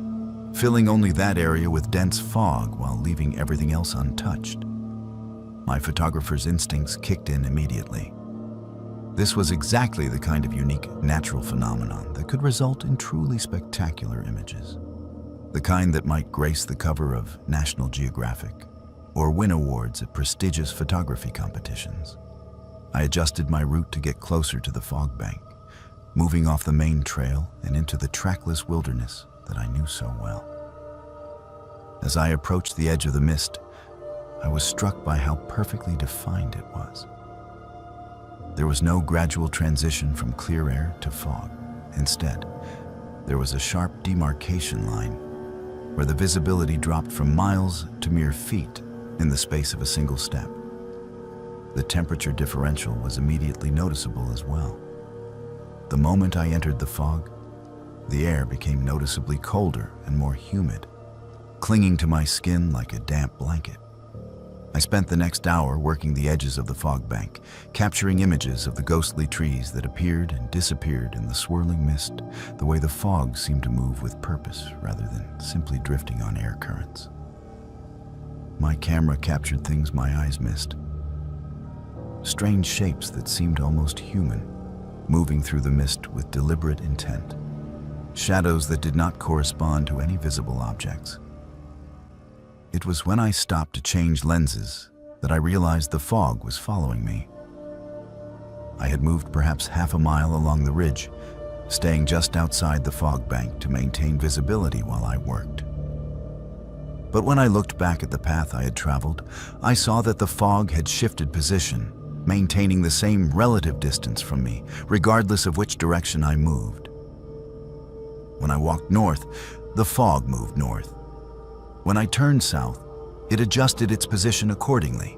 filling only that area with dense fog while leaving everything else untouched. My photographer's instincts kicked in immediately. This was exactly the kind of unique natural phenomenon that could result in truly spectacular images. The kind that might grace the cover of National Geographic or win awards at prestigious photography competitions. I adjusted my route to get closer to the fog bank, moving off the main trail and into the trackless wilderness that I knew so well. As I approached the edge of the mist, I was struck by how perfectly defined it was. There was no gradual transition from clear air to fog. Instead, there was a sharp demarcation line where the visibility dropped from miles to mere feet in the space of a single step. The temperature differential was immediately noticeable as well. The moment I entered the fog, the air became noticeably colder and more humid, clinging to my skin like a damp blanket. I spent the next hour working the edges of the fog bank, capturing images of the ghostly trees that appeared and disappeared in the swirling mist, the way the fog seemed to move with purpose rather than simply drifting on air currents. My camera captured things my eyes missed. Strange shapes that seemed almost human, moving through the mist with deliberate intent. Shadows that did not correspond to any visible objects. It was when I stopped to change lenses that I realized the fog was following me. I had moved perhaps half a mile along the ridge, staying just outside the fog bank to maintain visibility while I worked. But when I looked back at the path I had traveled, I saw that the fog had shifted position, maintaining the same relative distance from me, regardless of which direction I moved. When I walked north, the fog moved north. When I turned south, it adjusted its position accordingly.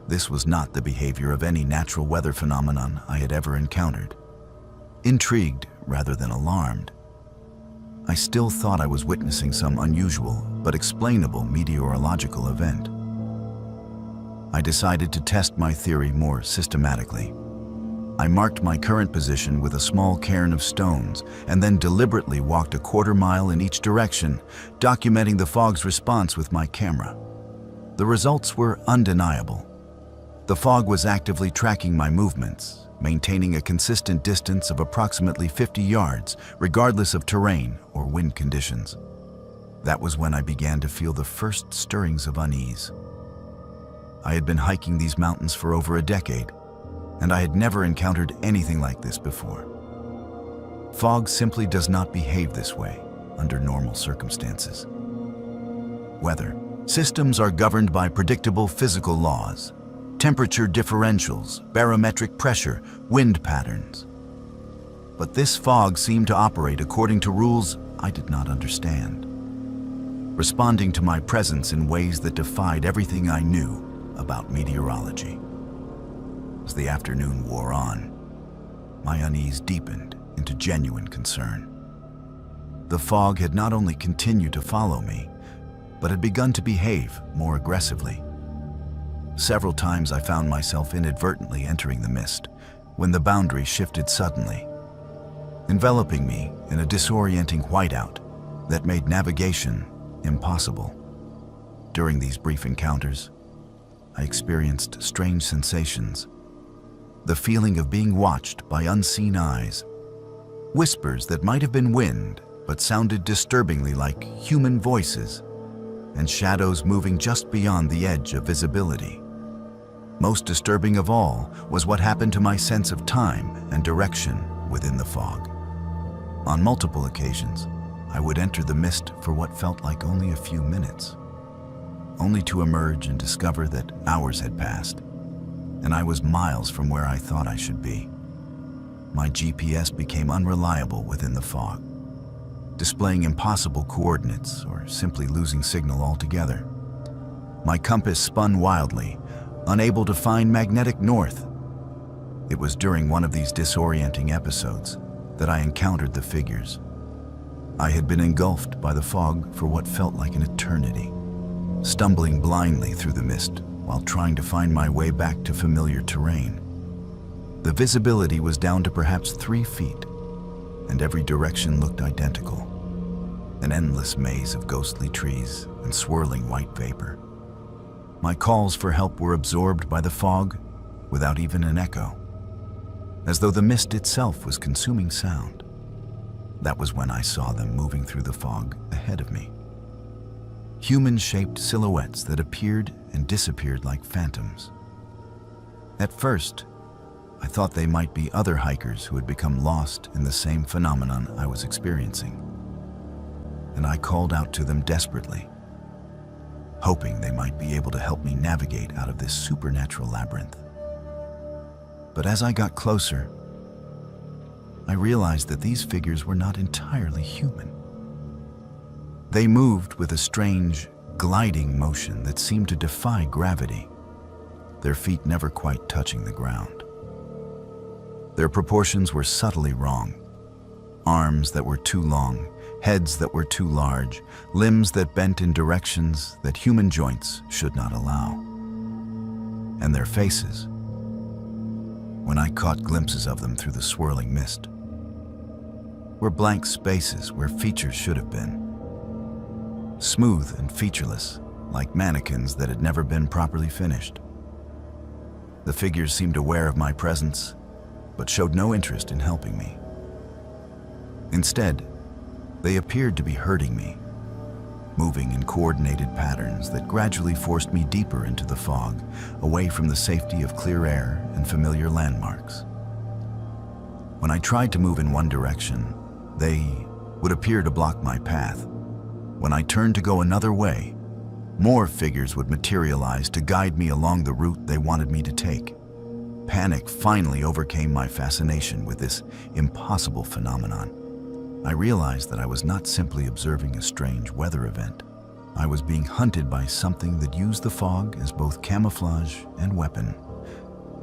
This was not the behavior of any natural weather phenomenon I had ever encountered. Intrigued rather than alarmed, I still thought I was witnessing some unusual but explainable meteorological event. I decided to test my theory more systematically. I marked my current position with a small cairn of stones and then deliberately walked a quarter-mile in each direction, documenting the fog's response with my camera. The results were undeniable. The fog was actively tracking my movements, maintaining a consistent distance of approximately 50 yards, regardless of terrain or wind conditions. That was when I began to feel the first stirrings of unease. I had been hiking these mountains for over a decade, and I had never encountered anything like this before. Fog simply does not behave this way under normal circumstances. Weather systems are governed by predictable physical laws: temperature differentials, barometric pressure, wind patterns. But this fog seemed to operate according to rules I did not understand, responding to my presence in ways that defied everything I knew about meteorology. As the afternoon wore on, my unease deepened into genuine concern. The fog had not only continued to follow me, but had begun to behave more aggressively. Several times I found myself inadvertently entering the mist when the boundary shifted suddenly, enveloping me in a disorienting whiteout that made navigation impossible. During these brief encounters, I experienced strange sensations: the feeling of being watched by unseen eyes, whispers that might have been wind but sounded disturbingly like human voices, and shadows moving just beyond the edge of visibility. Most disturbing of all was what happened to my sense of time and direction within the fog. On multiple occasions, I would enter the mist for what felt like only a few minutes, only to emerge and discover that hours had passed, and I was miles from where I thought I should be. My GPS became unreliable within the fog, displaying impossible coordinates or simply losing signal altogether. My compass spun wildly, unable to find magnetic north. It was during one of these disorienting episodes that I encountered the figures. I had been engulfed by the fog for what felt like an eternity, stumbling blindly through the mist while trying to find my way back to familiar terrain. The visibility was down to perhaps 3 feet, and every direction looked identical: an endless maze of ghostly trees and swirling white vapor. My calls for help were absorbed by the fog without even an echo, as though the mist itself was consuming sound. That was when I saw them moving through the fog ahead of me. Human-shaped silhouettes that appeared and disappeared like phantoms. At first, I thought they might be other hikers who had become lost in the same phenomenon I was experiencing, and I called out to them desperately, hoping they might be able to help me navigate out of this supernatural labyrinth. But as I got closer, I realized that these figures were not entirely human. They moved with a strange, gliding motion that seemed to defy gravity, their feet never quite touching the ground. Their proportions were subtly wrong: arms that were too long, heads that were too large, limbs that bent in directions that human joints should not allow. And their faces, when I caught glimpses of them through the swirling mist, were blank spaces where features should have been. Smooth and featureless, like mannequins that had never been properly finished. The figures seemed aware of my presence, but showed no interest in helping me. Instead, they appeared to be herding me, moving in coordinated patterns that gradually forced me deeper into the fog, away from the safety of clear air and familiar landmarks. When I tried to move in one direction, they would appear to block my path, When I turned to go another way, more figures would materialize to guide me along the route they wanted me to take. Panic finally overcame my fascination with this impossible phenomenon. I realized that I was not simply observing a strange weather event. I was being hunted by something that used the fog as both camouflage and weapon.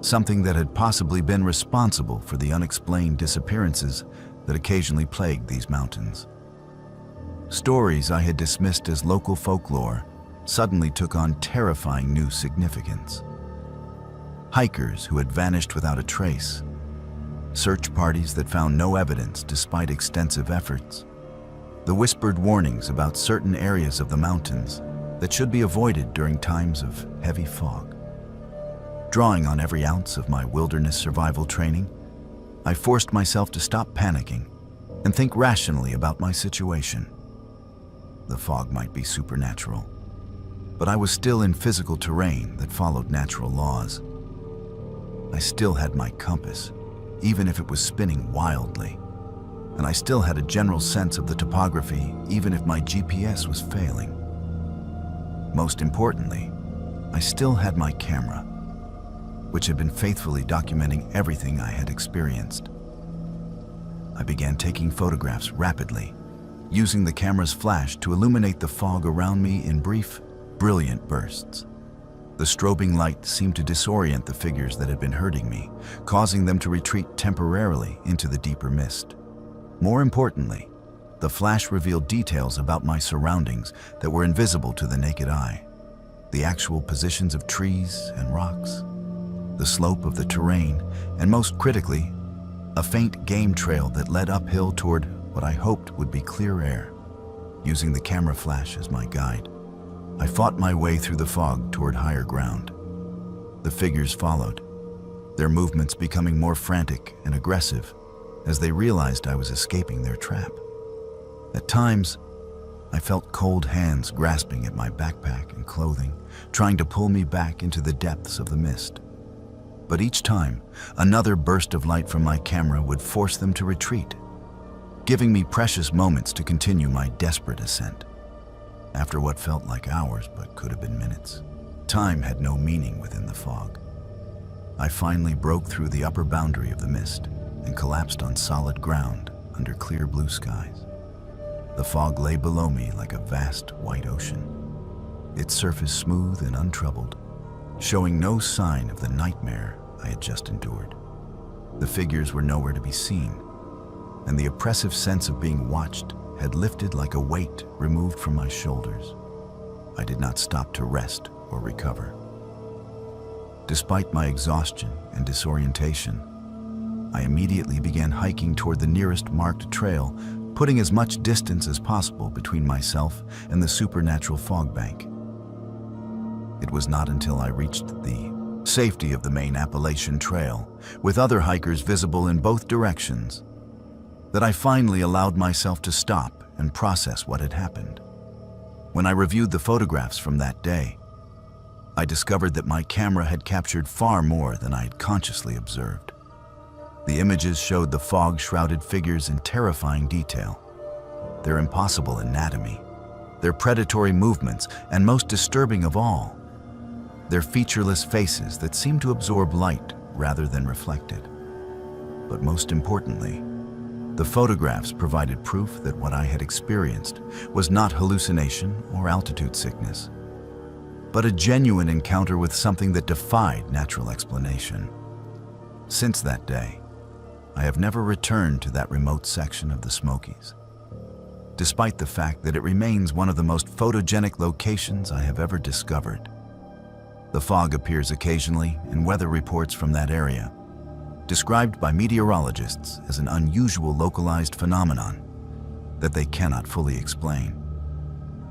Something that had possibly been responsible for the unexplained disappearances that occasionally plagued these mountains. Stories I had dismissed as local folklore suddenly took on terrifying new significance. Hikers who had vanished without a trace, search parties that found no evidence despite extensive efforts, the whispered warnings about certain areas of the mountains that should be avoided during times of heavy fog. Drawing on every ounce of my wilderness survival training, I forced myself to stop panicking and think rationally about my situation. The fog might be supernatural, but I was still in physical terrain that followed natural laws. I still had my compass, even if it was spinning wildly, and I still had a general sense of the topography, even if my GPS was failing. Most importantly, I still had my camera, which had been faithfully documenting everything I had experienced. I began taking photographs rapidly, using the camera's flash to illuminate the fog around me in brief, brilliant bursts. The strobing light seemed to disorient the figures that had been hurting me, causing them to retreat temporarily into the deeper mist. More importantly, the flash revealed details about my surroundings that were invisible to the naked eye. The actual positions of trees and rocks, the slope of the terrain, and most critically, a faint game trail that led uphill toward what I hoped would be clear air. Using the camera flash as my guide, I fought my way through the fog toward higher ground. The figures followed, their movements becoming more frantic and aggressive as they realized I was escaping their trap. At times, I felt cold hands grasping at my backpack and clothing, trying to pull me back into the depths of the mist. But each time, another burst of light from my camera would force them to retreat, giving me precious moments to continue my desperate ascent. After what felt like hours but could have been minutes, time had no meaning within the fog. I finally broke through the upper boundary of the mist and collapsed on solid ground under clear blue skies. The fog lay below me like a vast white ocean, its surface smooth and untroubled, showing no sign of the nightmare I had just endured. The figures were nowhere to be seen, and the oppressive sense of being watched had lifted like a weight removed from my shoulders. I did not stop to rest or recover. Despite my exhaustion and disorientation, I immediately began hiking toward the nearest marked trail, putting as much distance as possible between myself and the supernatural fog bank. It was not until I reached the safety of the main Appalachian Trail, with other hikers visible in both directions, that I finally allowed myself to stop and process what had happened. When I reviewed the photographs from that day, I discovered that my camera had captured far more than I had consciously observed. The images showed the fog-shrouded figures in terrifying detail, their impossible anatomy, their predatory movements, and most disturbing of all, their featureless faces that seemed to absorb light rather than reflect it. But most importantly, the photographs provided proof that what I had experienced was not hallucination or altitude sickness, but a genuine encounter with something that defied natural explanation. Since that day, I have never returned to that remote section of the Smokies, despite the fact that it remains one of the most photogenic locations I have ever discovered. The fog appears occasionally in weather reports from that area, described by meteorologists as an unusual localized phenomenon that they cannot fully explain.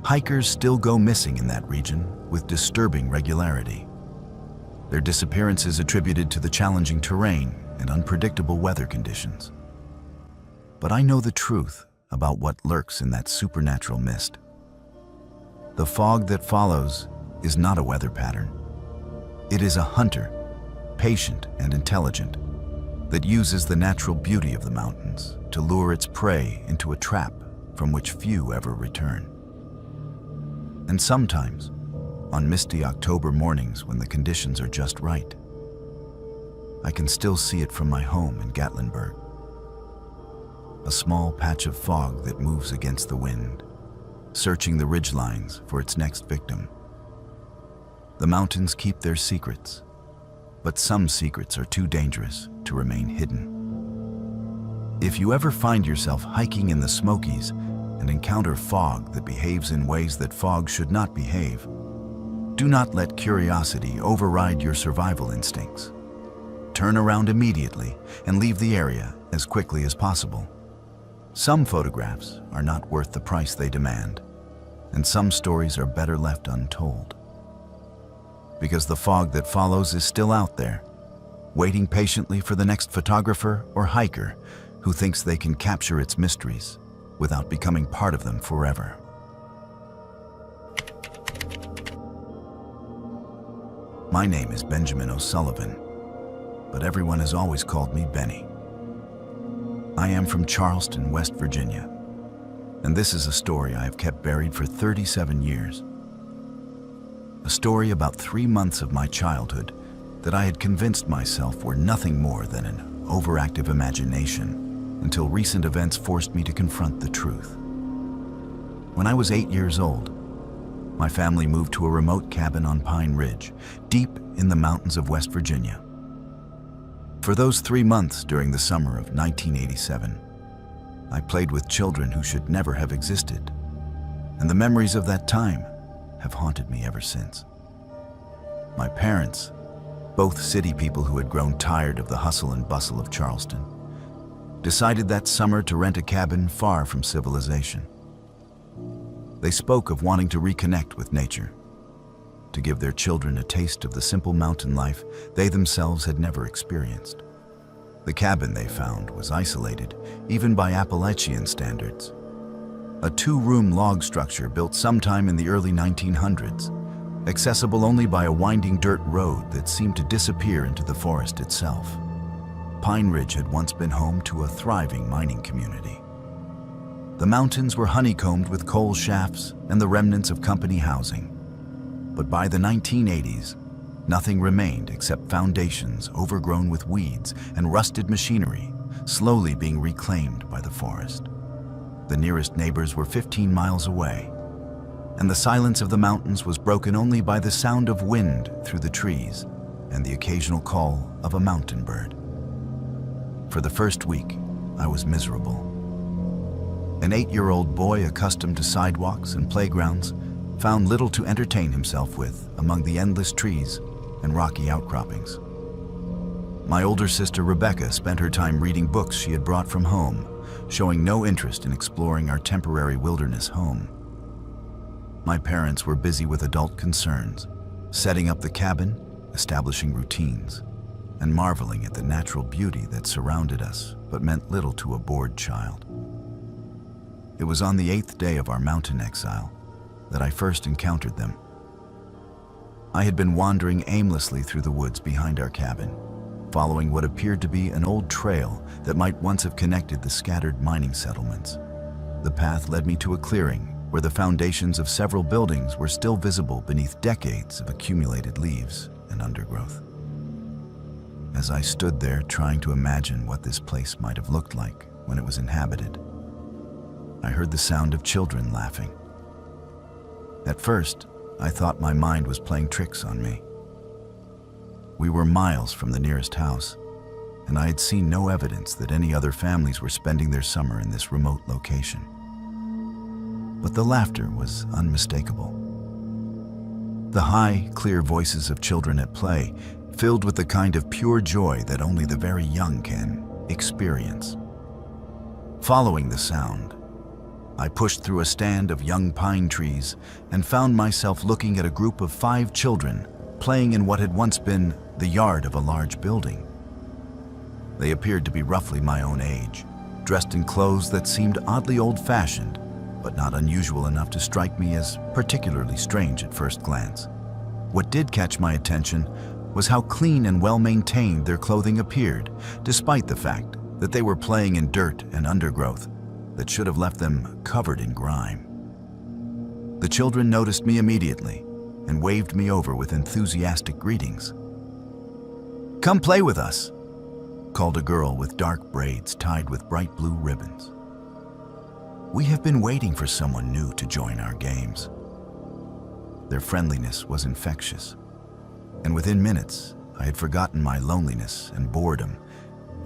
Hikers still go missing in that region with disturbing regularity. Their disappearance is attributed to the challenging terrain and unpredictable weather conditions. But I know the truth about what lurks in that supernatural mist. The fog that follows is not a weather pattern. It is a hunter, patient and intelligent, that uses the natural beauty of the mountains to lure its prey into a trap from which few ever return. And sometimes, on misty October mornings when the conditions are just right. I can still see it from my home in Gatlinburg. A small patch of fog that moves against the wind, searching the ridgelines for its next victim. The mountains keep their secrets, but some secrets are too dangerous to remain hidden. If you ever find yourself hiking in the Smokies and encounter fog that behaves in ways that fog should not behave, do not let curiosity override your survival instincts. Turn around immediately and leave the area as quickly as possible. Some photographs are not worth the price they demand, and some stories are better left untold. Because the fog that follows is still out there, waiting patiently for the next photographer or hiker who thinks they can capture its mysteries without becoming part of them forever. My name is Benjamin O'Sullivan, but everyone has always called me Benny. I am from Charleston, West Virginia, and this is a story I have kept buried for 37 years. A story about 3 months of my childhood that I had convinced myself were nothing more than an overactive imagination until recent events forced me to confront the truth. When I was 8 years old, my family moved to a remote cabin on Pine Ridge, deep in the mountains of West Virginia. For those 3 months during the summer of 1987, I played with children who should never have existed, and the memories of that time have haunted me ever since. My parents, both city people who had grown tired of the hustle and bustle of Charleston, decided that summer to rent a cabin far from civilization. They spoke of wanting to reconnect with nature, to give their children a taste of the simple mountain life they themselves had never experienced. The cabin they found was isolated, even by Appalachian standards. A 2-room log structure built sometime in the early 1900s, accessible only by a winding dirt road that seemed to disappear into the forest itself. Pine Ridge had once been home to a thriving mining community. The mountains were honeycombed with coal shafts and the remnants of company housing. But by the 1980s, nothing remained except foundations overgrown with weeds and rusted machinery, slowly being reclaimed by the forest. The nearest neighbors were 15 miles away, and the silence of the mountains was broken only by the sound of wind through the trees and the occasional call of a mountain bird. For the first week, I was miserable. An 8-year-old boy accustomed to sidewalks and playgrounds found little to entertain himself with among the endless trees and rocky outcroppings. My older sister Rebecca spent her time reading books she had brought from home, showing no interest in exploring our temporary wilderness home. My parents were busy with adult concerns, setting up the cabin, establishing routines, and marveling at the natural beauty that surrounded us but meant little to a bored child. It was on the 8th day of our mountain exile that I first encountered them. I had been wandering aimlessly through the woods behind our cabin, following what appeared to be an old trail that might once have connected the scattered mining settlements. The path led me to a clearing where the foundations of several buildings were still visible beneath decades of accumulated leaves and undergrowth. As I stood there trying to imagine what this place might have looked like when it was inhabited, I heard the sound of children laughing. At first, I thought my mind was playing tricks on me. We were miles from the nearest house, and I had seen no evidence that any other families were spending their summer in this remote location. But the laughter was unmistakable. The high, clear voices of children at play, filled with the kind of pure joy that only the very young can experience. Following the sound, I pushed through a stand of young pine trees and found myself looking at a group of 5 children playing in what had once been the yard of a large building. They appeared to be roughly my own age, dressed in clothes that seemed oddly old-fashioned, but not unusual enough to strike me as particularly strange at first glance. What did catch my attention was how clean and well-maintained their clothing appeared, despite the fact that they were playing in dirt and undergrowth that should have left them covered in grime. The children noticed me immediately and waved me over with enthusiastic greetings. "Come play with us," called a girl with dark braids tied with bright blue ribbons. We have been waiting for someone new to join our games. Their friendliness was infectious, and within minutes, I had forgotten my loneliness and boredom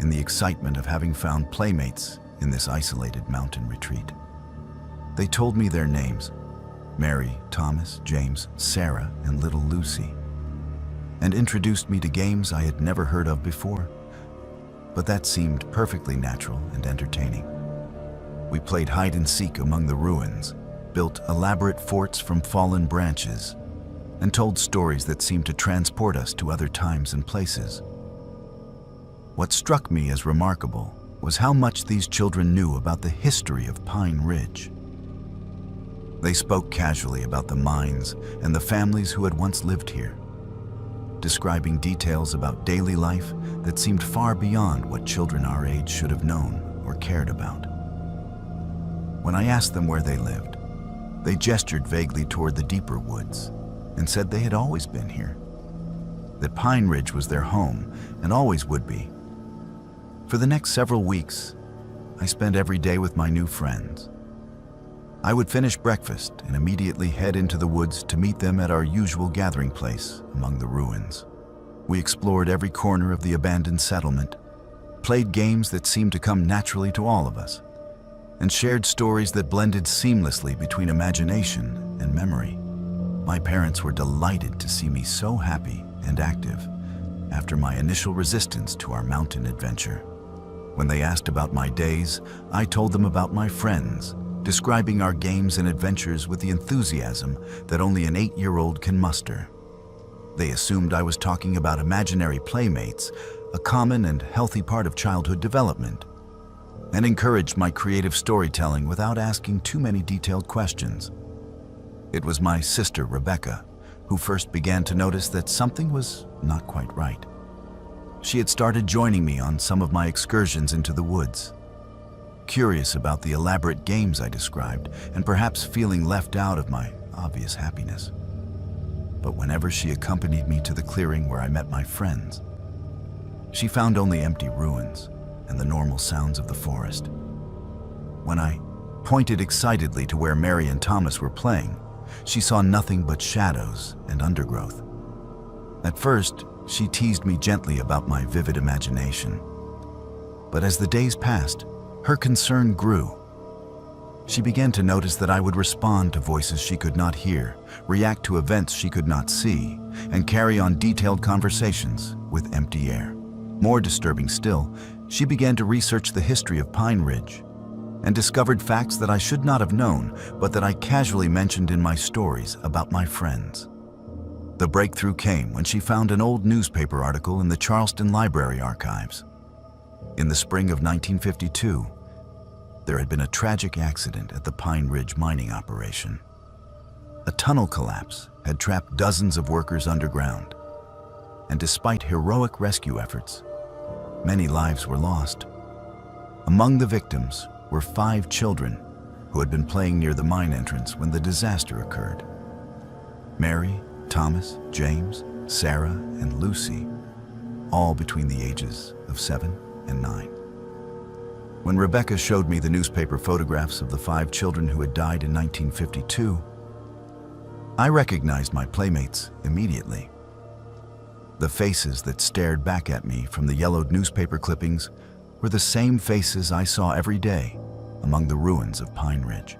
in the excitement of having found playmates in this isolated mountain retreat. They told me their names: Mary, Thomas, James, Sarah, and little Lucy, and introduced me to games I had never heard of before, but that seemed perfectly natural and entertaining. We played hide and seek among the ruins, built elaborate forts from fallen branches, and told stories that seemed to transport us to other times and places. What struck me as remarkable was how much these children knew about the history of Pine Ridge. They spoke casually about the mines and the families who had once lived here, describing details about daily life that seemed far beyond what children our age should have known or cared about. When I asked them where they lived, they gestured vaguely toward the deeper woods and said they had always been here, that Pine Ridge was their home and always would be. For the next several weeks, I spent every day with my new friends. I would finish breakfast and immediately head into the woods to meet them at our usual gathering place among the ruins. We explored every corner of the abandoned settlement, played games that seemed to come naturally to all of us, and shared stories that blended seamlessly between imagination and memory. My parents were delighted to see me so happy and active after my initial resistance to our mountain adventure. When they asked about my days, I told them about my friends, describing our games and adventures with the enthusiasm that only an 8-year-old can muster. They assumed I was talking about imaginary playmates, a common and healthy part of childhood development, and encouraged my creative storytelling without asking too many detailed questions. It was my sister, Rebecca, who first began to notice that something was not quite right. She had started joining me on some of my excursions into the woods, curious about the elaborate games I described and perhaps feeling left out of my obvious happiness. But whenever she accompanied me to the clearing where I met my friends, she found only empty ruins and the normal sounds of the forest. When I pointed excitedly to where Mary and Thomas were playing, she saw nothing but shadows and undergrowth. At first, she teased me gently about my vivid imagination. But as the days passed, her concern grew. She began to notice that I would respond to voices she could not hear, react to events she could not see, and carry on detailed conversations with empty air. More disturbing still, she began to research the history of Pine Ridge and discovered facts that I should not have known, but that I casually mentioned in my stories about my friends. The breakthrough came when she found an old newspaper article in the Charleston Library archives. In the spring of 1952, there had been a tragic accident at the Pine Ridge mining operation. A tunnel collapse had trapped dozens of workers underground, and despite heroic rescue efforts, many lives were lost. Among the victims were 5 children who had been playing near the mine entrance when the disaster occurred. Mary, Thomas, James, Sarah, and Lucy, all between the ages of 7 and 9. When Rebecca showed me the newspaper photographs of the 5 children who had died in 1952, I recognized my playmates immediately. The faces that stared back at me from the yellowed newspaper clippings were the same faces I saw every day among the ruins of Pine Ridge.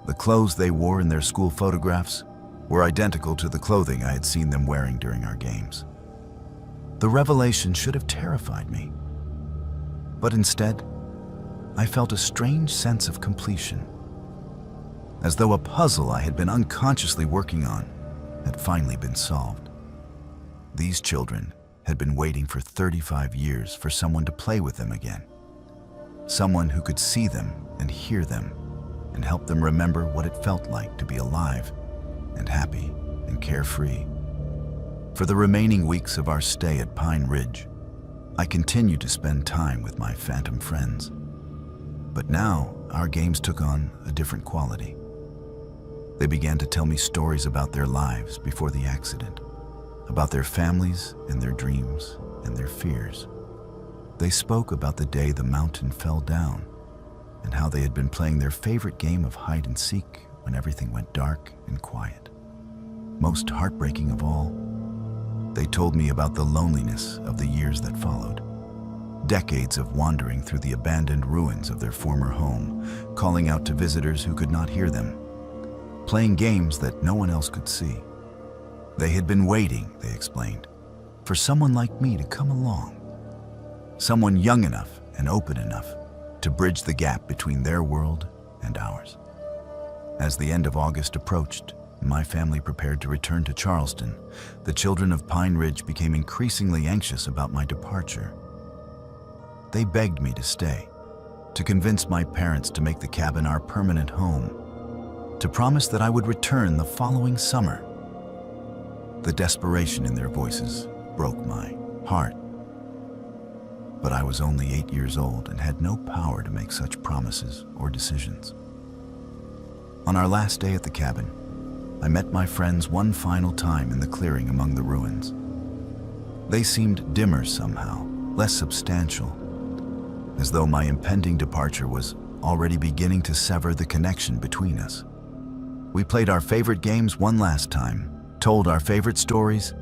The clothes they wore in their school photographs were identical to the clothing I had seen them wearing during our games. The revelation should have terrified me, but instead, I felt a strange sense of completion, as though a puzzle I had been unconsciously working on had finally been solved. These children had been waiting for 35 years for someone to play with them again, someone who could see them and hear them and help them remember what it felt like to be alive and happy and carefree. For the remaining weeks of our stay at Pine Ridge, I continued to spend time with my phantom friends. But now, our games took on a different quality. They began to tell me stories about their lives before the accident, about their families and their dreams and their fears. They spoke about the day the mountain fell down and how they had been playing their favorite game of hide and seek when everything went dark and quiet. Most heartbreaking of all, they told me about the loneliness of the years that followed. Decades of wandering through the abandoned ruins of their former home, calling out to visitors who could not hear them, playing games that no one else could see. They had been waiting, they explained, for someone like me to come along. Someone young enough and open enough to bridge the gap between their world and ours. As the end of August approached, my family prepared to return to Charleston. The children of Pine Ridge became increasingly anxious about my departure. They begged me to stay, to convince my parents to make the cabin our permanent home, to promise that I would return the following summer. The desperation in their voices broke my heart. But I was only 8 years old and had no power to make such promises or decisions. On our last day at the cabin, I met my friends one final time in the clearing among the ruins. They seemed dimmer somehow, less substantial, as though my impending departure was already beginning to sever the connection between us. We played our favorite games one last time, told our favorite stories,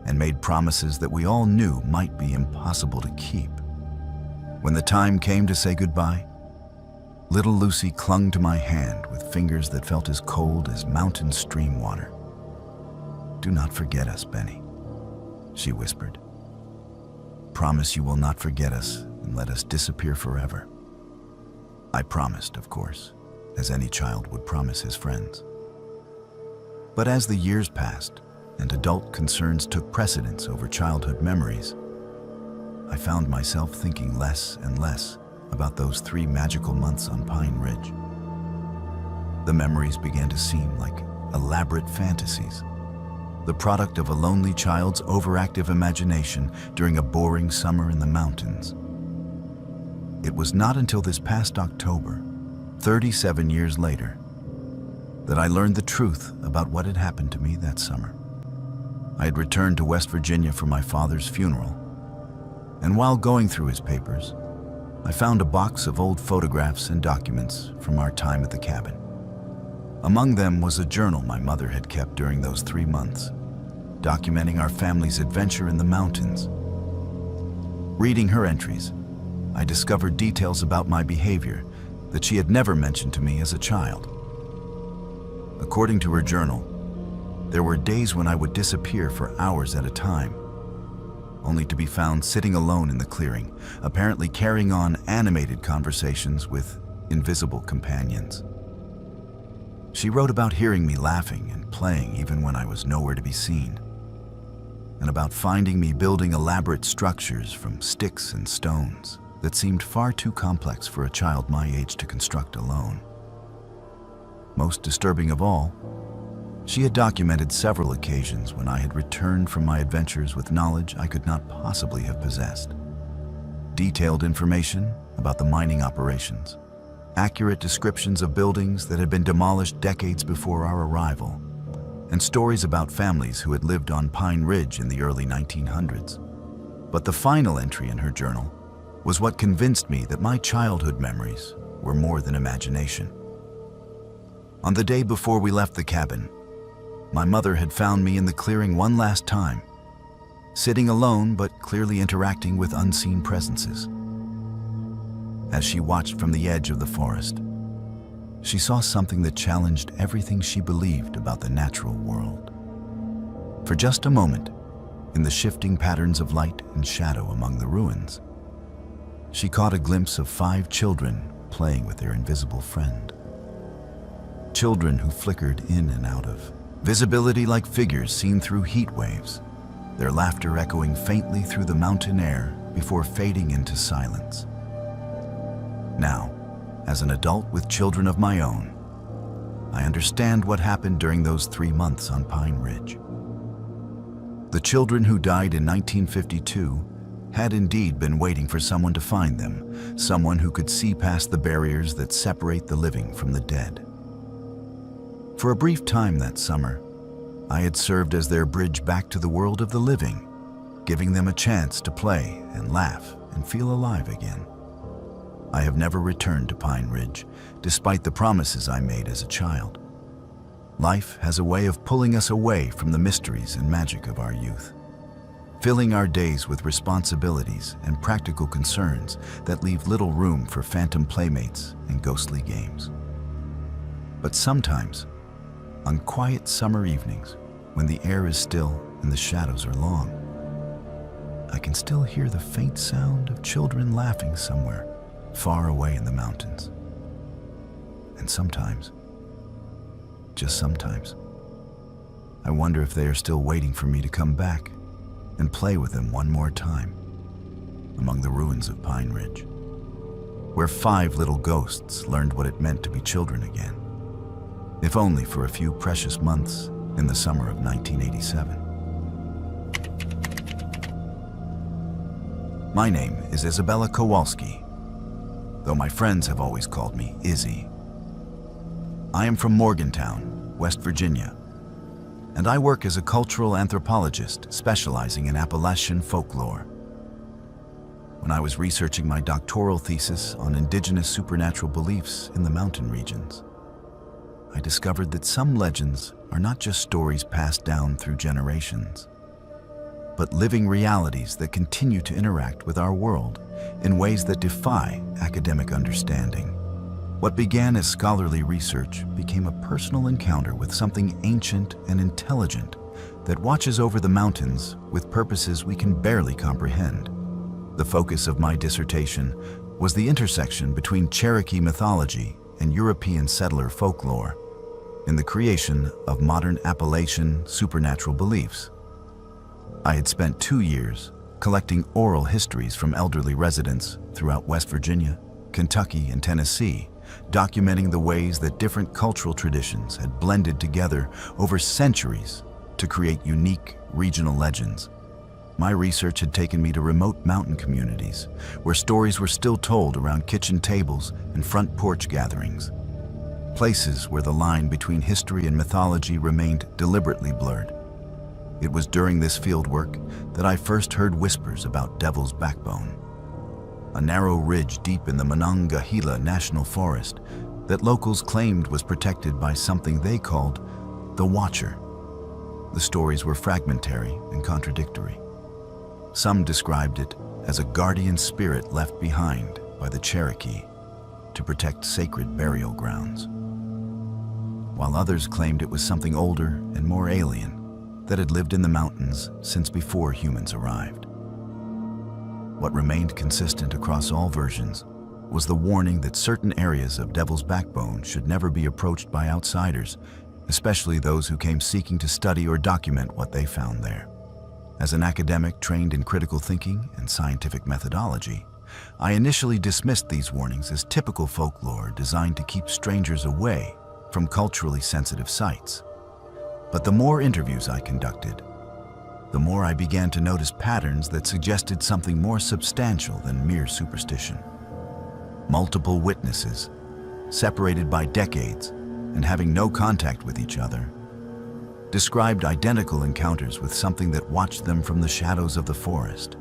and made promises that we all knew might be impossible to keep. When the time came to say goodbye, little Lucy clung to my hand with fingers that felt as cold as mountain stream water. "Do not forget us, Benny," she whispered. "Promise you will not forget us and let us disappear forever." I promised, of course, as any child would promise his friends. But as the years passed and adult concerns took precedence over childhood memories, I found myself thinking less and less about those 3 magical months on Pine Ridge. The memories began to seem like elaborate fantasies, the product of a lonely child's overactive imagination during a boring summer in the mountains. It was not until this past October, 37 years later, that I learned the truth about what had happened to me that summer. I had returned to West Virginia for my father's funeral, and while going through his papers, I found a box of old photographs and documents from our time at the cabin. Among them was a journal my mother had kept during those 3 months, documenting our family's adventure in the mountains. Reading her entries, I discovered details about my behavior that she had never mentioned to me as a child. According to her journal, there were days when I would disappear for hours at a time, only to be found sitting alone in the clearing, apparently carrying on animated conversations with invisible companions. She wrote about hearing me laughing and playing even when I was nowhere to be seen, and about finding me building elaborate structures from sticks and stones that seemed far too complex for a child my age to construct alone. Most disturbing of all, she had documented several occasions when I had returned from my adventures with knowledge I could not possibly have possessed. Detailed information about the mining operations, accurate descriptions of buildings that had been demolished decades before our arrival, and stories about families who had lived on Pine Ridge in the early 1900s. But the final entry in her journal was what convinced me that my childhood memories were more than imagination. On the day before we left the cabin, my mother had found me in the clearing one last time, sitting alone but clearly interacting with unseen presences. As she watched from the edge of the forest, she saw something that challenged everything she believed about the natural world. For just a moment, in the shifting patterns of light and shadow among the ruins, she caught a glimpse of 5 children playing with their invisible friend. Children who flickered in and out of visibility like figures seen through heat waves, their laughter echoing faintly through the mountain air before fading into silence. Now, as an adult with children of my own, I understand what happened during those 3 months on Pine Ridge. The children who died in 1952 had indeed been waiting for someone to find them, someone who could see past the barriers that separate the living from the dead. For a brief time that summer, I had served as their bridge back to the world of the living, giving them a chance to play and laugh and feel alive again. I have never returned to Pine Ridge, despite the promises I made as a child. Life has a way of pulling us away from the mysteries and magic of our youth, filling our days with responsibilities and practical concerns that leave little room for phantom playmates and ghostly games. But sometimes, on quiet summer evenings, when the air is still and the shadows are long, I can still hear the faint sound of children laughing somewhere far away in the mountains. And sometimes, just sometimes, I wonder if they are still waiting for me to come back and play with them one more time among the ruins of Pine Ridge, where 5 little ghosts learned what it meant to be children again, if only for a few precious months in the summer of 1987. My name is Isabella Kowalski, though my friends have always called me Izzy. I am from Morgantown, West Virginia, and I work as a cultural anthropologist specializing in Appalachian folklore. When I was researching my doctoral thesis on indigenous supernatural beliefs in the mountain regions, I discovered that some legends are not just stories passed down through generations, but living realities that continue to interact with our world in ways that defy academic understanding. What began as scholarly research became a personal encounter with something ancient and intelligent that watches over the mountains with purposes we can barely comprehend. The focus of my dissertation was the intersection between Cherokee mythology and European settler folklore in the creation of modern Appalachian supernatural beliefs. I had spent 2 years collecting oral histories from elderly residents throughout West Virginia, Kentucky, and Tennessee, documenting the ways that different cultural traditions had blended together over centuries to create unique regional legends. My research had taken me to remote mountain communities where stories were still told around kitchen tables and front porch gatherings, places where the line between history and mythology remained deliberately blurred. It was during this fieldwork that I first heard whispers about Devil's Backbone, a narrow ridge deep in the Monongahela National Forest that locals claimed was protected by something they called the Watcher. The stories were fragmentary and contradictory. Some described it as a guardian spirit left behind by the Cherokee to protect sacred burial grounds, while others claimed it was something older and more alien that had lived in the mountains since before humans arrived. What remained consistent across all versions was the warning that certain areas of Devil's Backbone should never be approached by outsiders, especially those who came seeking to study or document what they found there. As an academic trained in critical thinking and scientific methodology, I initially dismissed these warnings as typical folklore designed to keep strangers away from culturally sensitive sites. But the more interviews I conducted, the more I began to notice patterns that suggested something more substantial than mere superstition. Multiple witnesses, separated by decades and having no contact with each other, described identical encounters with something that watched them from the shadows of the forest,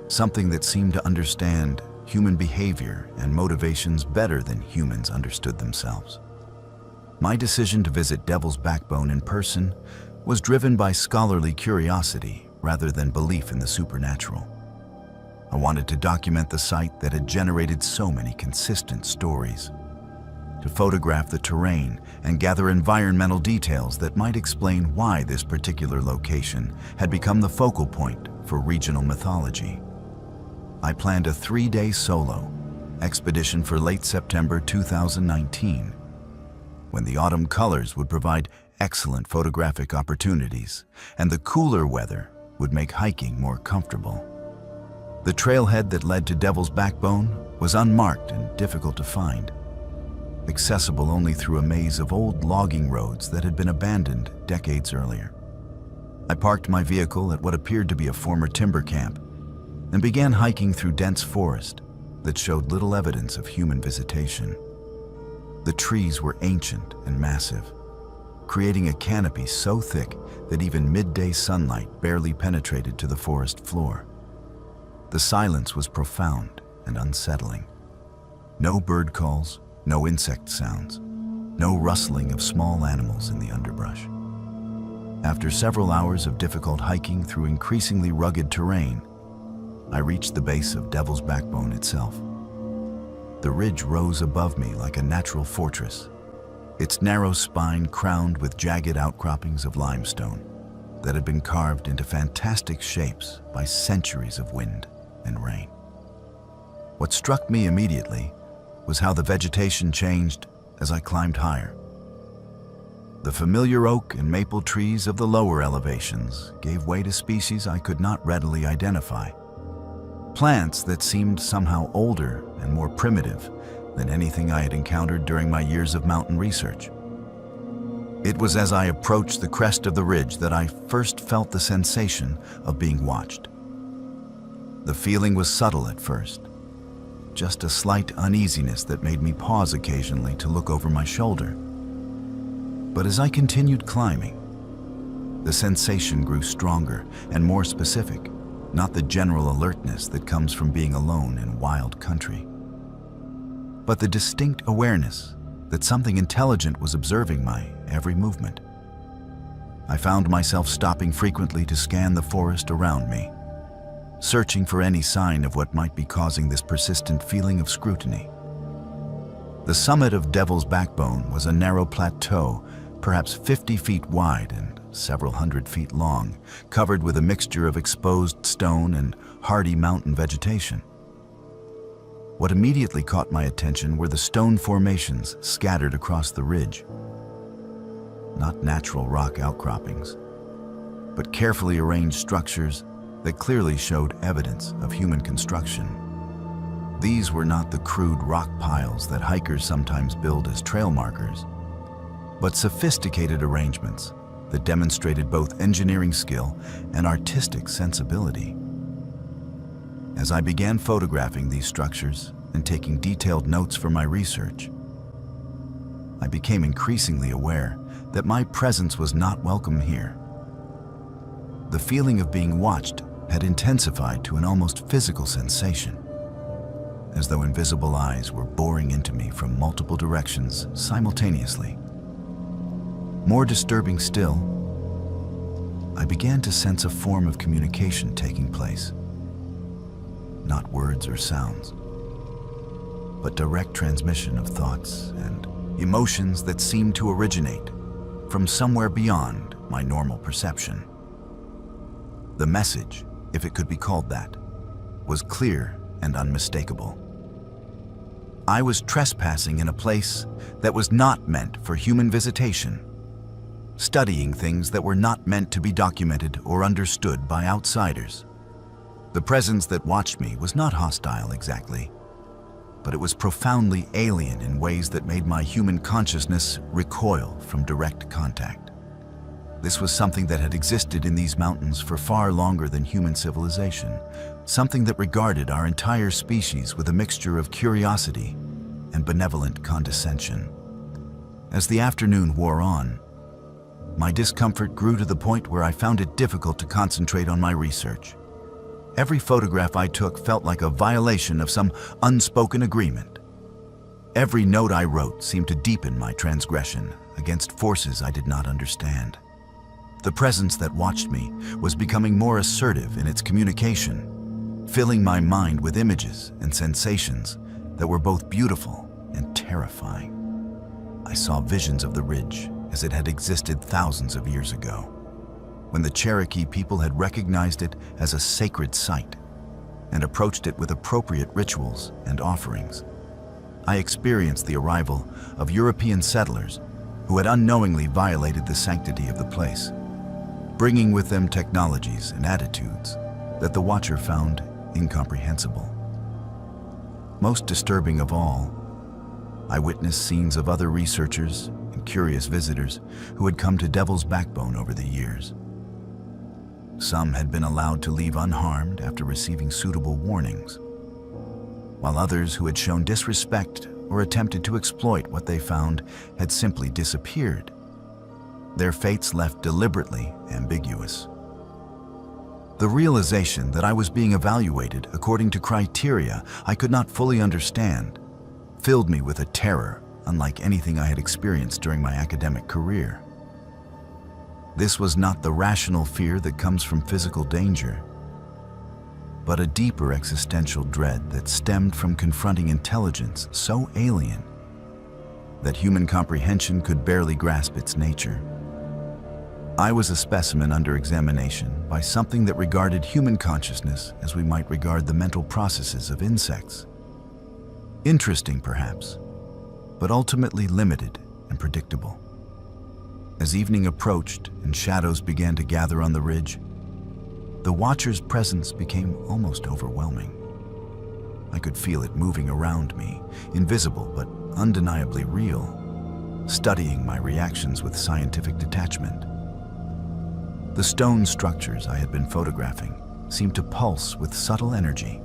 something that seemed to understand human behavior and motivations better than humans understood themselves. My decision to visit Devil's Backbone in person was driven by scholarly curiosity rather than belief in the supernatural. I wanted to document the site that had generated so many consistent stories, to photograph the terrain and gather environmental details that might explain why this particular location had become the focal point for regional mythology. I planned a 3-day solo expedition for late September 2019, when the autumn colors would provide excellent photographic opportunities and the cooler weather would make hiking more comfortable. The trailhead that led to Devil's Backbone was unmarked and difficult to find, accessible only through a maze of old logging roads that had been abandoned decades earlier. I parked my vehicle at what appeared to be a former timber camp and began hiking through dense forest that showed little evidence of human visitation. The trees were ancient and massive, creating a canopy so thick that even midday sunlight barely penetrated to the forest floor. The silence was profound and unsettling. No bird calls, no insect sounds, no rustling of small animals in the underbrush. After several hours of difficult hiking through increasingly rugged terrain, I reached the base of Devil's Backbone itself. The ridge rose above me like a natural fortress, its narrow spine crowned with jagged outcroppings of limestone that had been carved into fantastic shapes by centuries of wind and rain. What struck me immediately was how the vegetation changed as I climbed higher. The familiar oak and maple trees of the lower elevations gave way to species I could not readily identify. Plants that seemed somehow older and more primitive than anything I had encountered during my years of mountain research. It was as I approached the crest of the ridge that I first felt the sensation of being watched. The feeling was subtle at first, just a slight uneasiness that made me pause occasionally to look over my shoulder. But as I continued climbing, the sensation grew stronger and more specific, not the general alertness that comes from being alone in wild country, but the distinct awareness that something intelligent was observing my every movement. I found myself stopping frequently to scan the forest around me, searching for any sign of what might be causing this persistent feeling of scrutiny. The summit of Devil's Backbone was a narrow plateau, perhaps 50 feet wide and several hundred feet long, covered with a mixture of exposed stone and hardy mountain vegetation. What immediately caught my attention were the stone formations scattered across the ridge. Not natural rock outcroppings, but carefully arranged structures that clearly showed evidence of human construction. These were not the crude rock piles that hikers sometimes build as trail markers, but sophisticated arrangements that demonstrated both engineering skill and artistic sensibility. As I began photographing these structures and taking detailed notes for my research, I became increasingly aware that my presence was not welcome here. The feeling of being watched had intensified to an almost physical sensation, as though invisible eyes were boring into me from multiple directions simultaneously. More disturbing still, I began to sense a form of communication taking place. Not words or sounds, but direct transmission of thoughts and emotions that seemed to originate from somewhere beyond my normal perception. The message, if it could be called that, was clear and unmistakable. I was trespassing in a place that was not meant for human visitation, studying things that were not meant to be documented or understood by outsiders. The presence that watched me was not hostile exactly, but it was profoundly alien in ways that made my human consciousness recoil from direct contact. This was something that had existed in these mountains for far longer than human civilization, something that regarded our entire species with a mixture of curiosity and benevolent condescension. As the afternoon wore on, my discomfort grew to the point where I found it difficult to concentrate on my research. Every photograph I took felt like a violation of some unspoken agreement. Every note I wrote seemed to deepen my transgression against forces I did not understand. The presence that watched me was becoming more assertive in its communication, filling my mind with images and sensations that were both beautiful and terrifying. I saw visions of the ridge as it had existed thousands of years ago, when the Cherokee people had recognized it as a sacred site and approached it with appropriate rituals and offerings. I experienced the arrival of European settlers who had unknowingly violated the sanctity of the place, bringing with them technologies and attitudes that the watcher found incomprehensible. Most disturbing of all, I witnessed scenes of other researchers and curious visitors who had come to Devil's Backbone over the years. Some had been allowed to leave unharmed after receiving suitable warnings, while others who had shown disrespect or attempted to exploit what they found had simply disappeared. their fates left deliberately ambiguous. The realization that I was being evaluated according to criteria I could not fully understand filled me with a terror unlike anything I had experienced during my academic career. This was not the rational fear that comes from physical danger, but a deeper existential dread that stemmed from confronting intelligence so alien that human comprehension could barely grasp its nature. I was a specimen under examination by something that regarded human consciousness as we might regard the mental processes of insects. Interesting, perhaps, but ultimately limited and predictable. As evening approached and shadows began to gather on the ridge, the Watcher's presence became almost overwhelming. I could feel it moving around me, invisible but undeniably real, studying my reactions with scientific detachment. The stone structures I had been photographing seemed to pulse with subtle energy,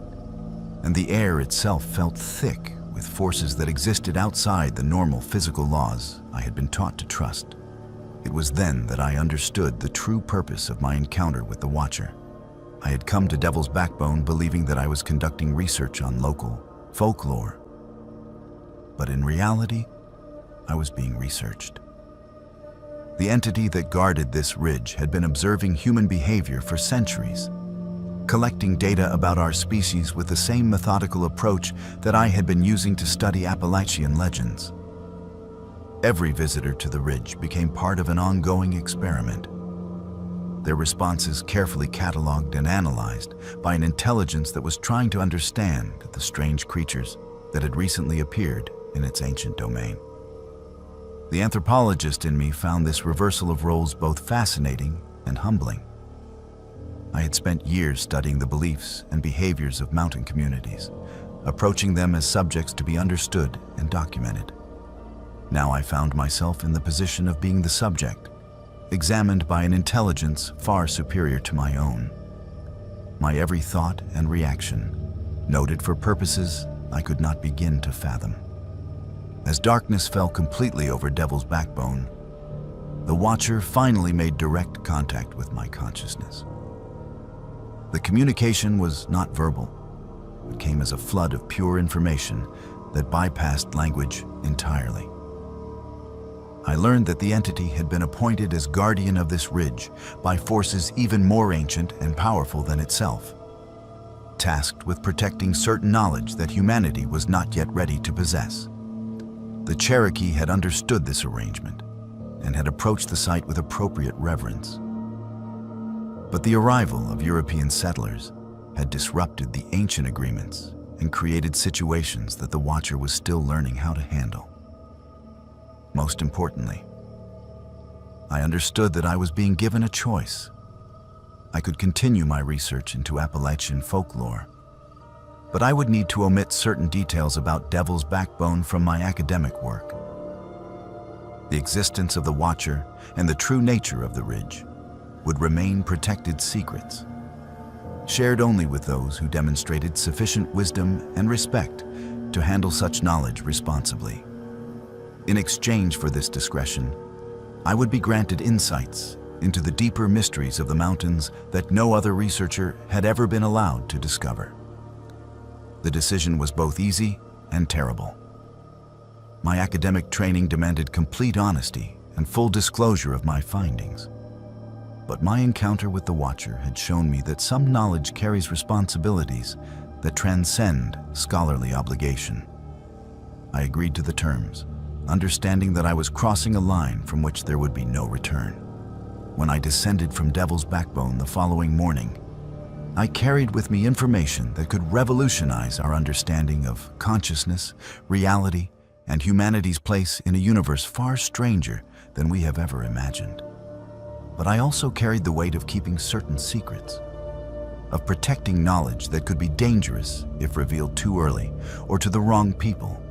and the air itself felt thick with forces that existed outside the normal physical laws I had been taught to trust. It was then that I understood the true purpose of my encounter with the Watcher. I had come to Devil's Backbone believing that I was conducting research on local folklore, but in reality, I was being researched. The entity that guarded this ridge had been observing human behavior for centuries, collecting data about our species with the same methodical approach that I had been using to study Appalachian legends. Every visitor to the ridge became part of an ongoing experiment, their responses carefully cataloged and analyzed by an intelligence that was trying to understand the strange creatures that had recently appeared in its ancient domain. The anthropologist in me found this reversal of roles both fascinating and humbling. I had spent years studying the beliefs and behaviors of mountain communities, approaching them as subjects to be understood and documented. Now I found myself in the position of being the subject, examined by an intelligence far superior to my own. My every thought and reaction, noted for purposes I could not begin to fathom. As darkness fell completely over Devil's Backbone, the Watcher finally made direct contact with my consciousness. The communication was not verbal. It came as a flood of pure information that bypassed language entirely. I learned that the entity had been appointed as guardian of this ridge by forces even more ancient and powerful than itself, tasked with protecting certain knowledge that humanity was not yet ready to possess. The Cherokee had understood this arrangement and had approached the site with appropriate reverence. But the arrival of European settlers had disrupted the ancient agreements and created situations that the Watcher was still learning how to handle. Most importantly, I understood that I was being given a choice. I could continue my research into Appalachian folklore, but I would need to omit certain details about Devil's Backbone from my academic work. The existence of the Watcher and the true nature of the ridge would remain protected secrets, shared only with those who demonstrated sufficient wisdom and respect to handle such knowledge responsibly. In exchange for this discretion, I would be granted insights into the deeper mysteries of the mountains that no other researcher had ever been allowed to discover. The decision was both easy and terrible. My academic training demanded complete honesty and full disclosure of my findings. But my encounter with the Watcher had shown me that some knowledge carries responsibilities that transcend scholarly obligation. I agreed to the terms, understanding that I was crossing a line from which there would be no return. When I descended from Devil's Backbone the following morning, I carried with me information that could revolutionize our understanding of consciousness, reality, and humanity's place in a universe far stranger than we have ever imagined. But I also carried the weight of keeping certain secrets, of protecting knowledge that could be dangerous if revealed too early or to the wrong people.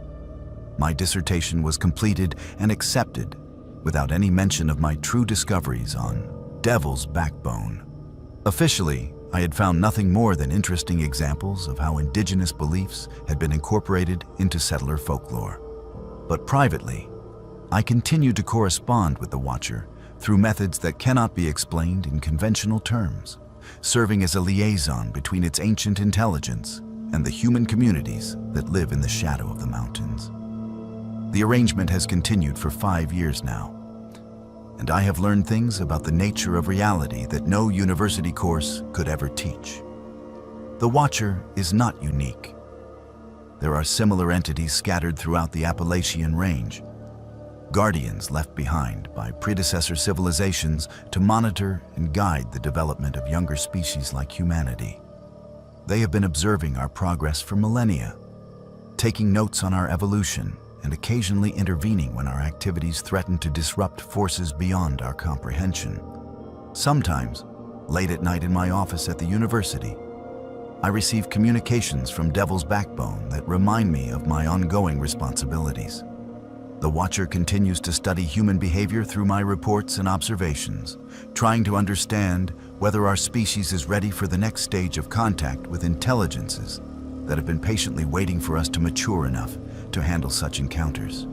My dissertation was completed and accepted without any mention of my true discoveries on Devil's Backbone. Officially, I had found nothing more than interesting examples of how indigenous beliefs had been incorporated into settler folklore. But privately, I continued to correspond with the Watcher through methods that cannot be explained in conventional terms, serving as a liaison between its ancient intelligence and the human communities that live in the shadow of the mountains. The arrangement has continued for 5 years now, and I have learned things about the nature of reality that no university course could ever teach. The Watcher is not unique. There are similar entities scattered throughout the Appalachian range, guardians left behind by predecessor civilizations to monitor and guide the development of younger species like humanity. They have been observing our progress for millennia, taking notes on our evolution and occasionally intervening when our activities threaten to disrupt forces beyond our comprehension. Sometimes, late at night in my office at the university, I receive communications from Devil's Backbone that remind me of my ongoing responsibilities. The Watcher continues to study human behavior through my reports and observations, trying to understand whether our species is ready for the next stage of contact with intelligences that have been patiently waiting for us to mature enough to handle such encounters.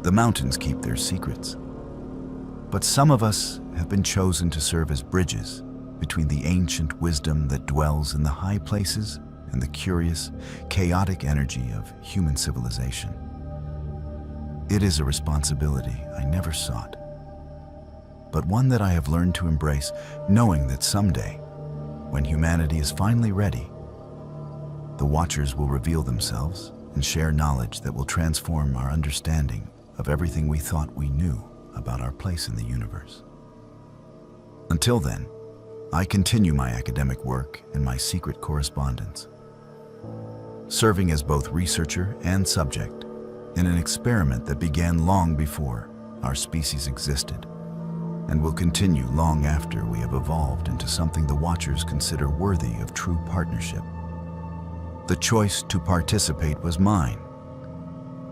The mountains keep their secrets, but some of us have been chosen to serve as bridges between the ancient wisdom that dwells in the high places and the curious, chaotic energy of human civilization. It is a responsibility I never sought, but one that I have learned to embrace, knowing that someday, when humanity is finally ready, the Watchers will reveal themselves and share knowledge that will transform our understanding of everything we thought we knew about our place in the universe. Until then, I continue my academic work and my secret correspondence, serving as both researcher and subject in an experiment that began long before our species existed and will continue long after we have evolved into something the Watchers consider worthy of true partnership. The choice to participate was mine,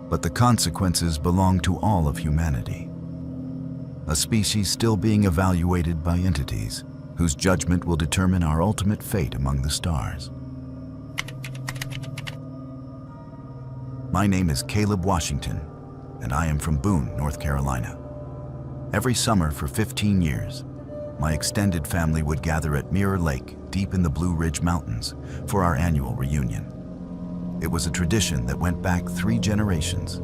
but the consequences belong to all of humanity, a species still being evaluated by entities whose judgment will determine our ultimate fate among the stars. My name is Caleb Washington, and I am from Boone, North Carolina. Every summer for 15 years, my extended family would gather at Mirror Lake, deep in the Blue Ridge Mountains, for our annual reunion. It was a tradition that went back 3 generations,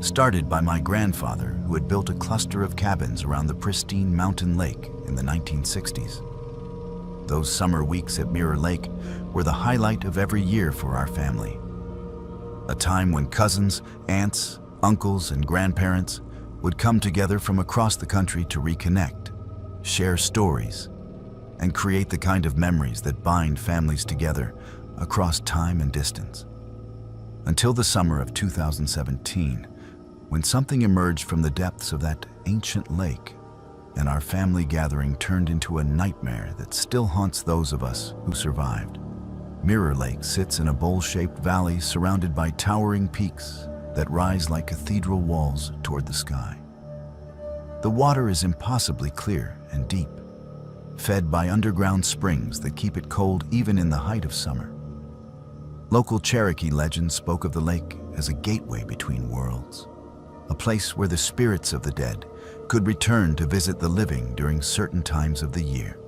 started by my grandfather, who had built a cluster of cabins around the pristine mountain lake in the 1960s. Those summer weeks at Mirror Lake were the highlight of every year for our family, a time when cousins, aunts, uncles, and grandparents would come together from across the country to reconnect, share stories, and create the kind of memories that bind families together across time and distance. Until the summer of 2017, when something emerged from the depths of that ancient lake, and our family gathering turned into a nightmare that still haunts those of us who survived. Mirror Lake sits in a bowl-shaped valley surrounded by towering peaks that rise like cathedral walls toward the sky. The water is impossibly clear and deep, fed by underground springs that keep it cold even in the height of summer. Local Cherokee legends spoke of the lake as a gateway between worlds, a place where the spirits of the dead could return to visit the living during certain times of the year.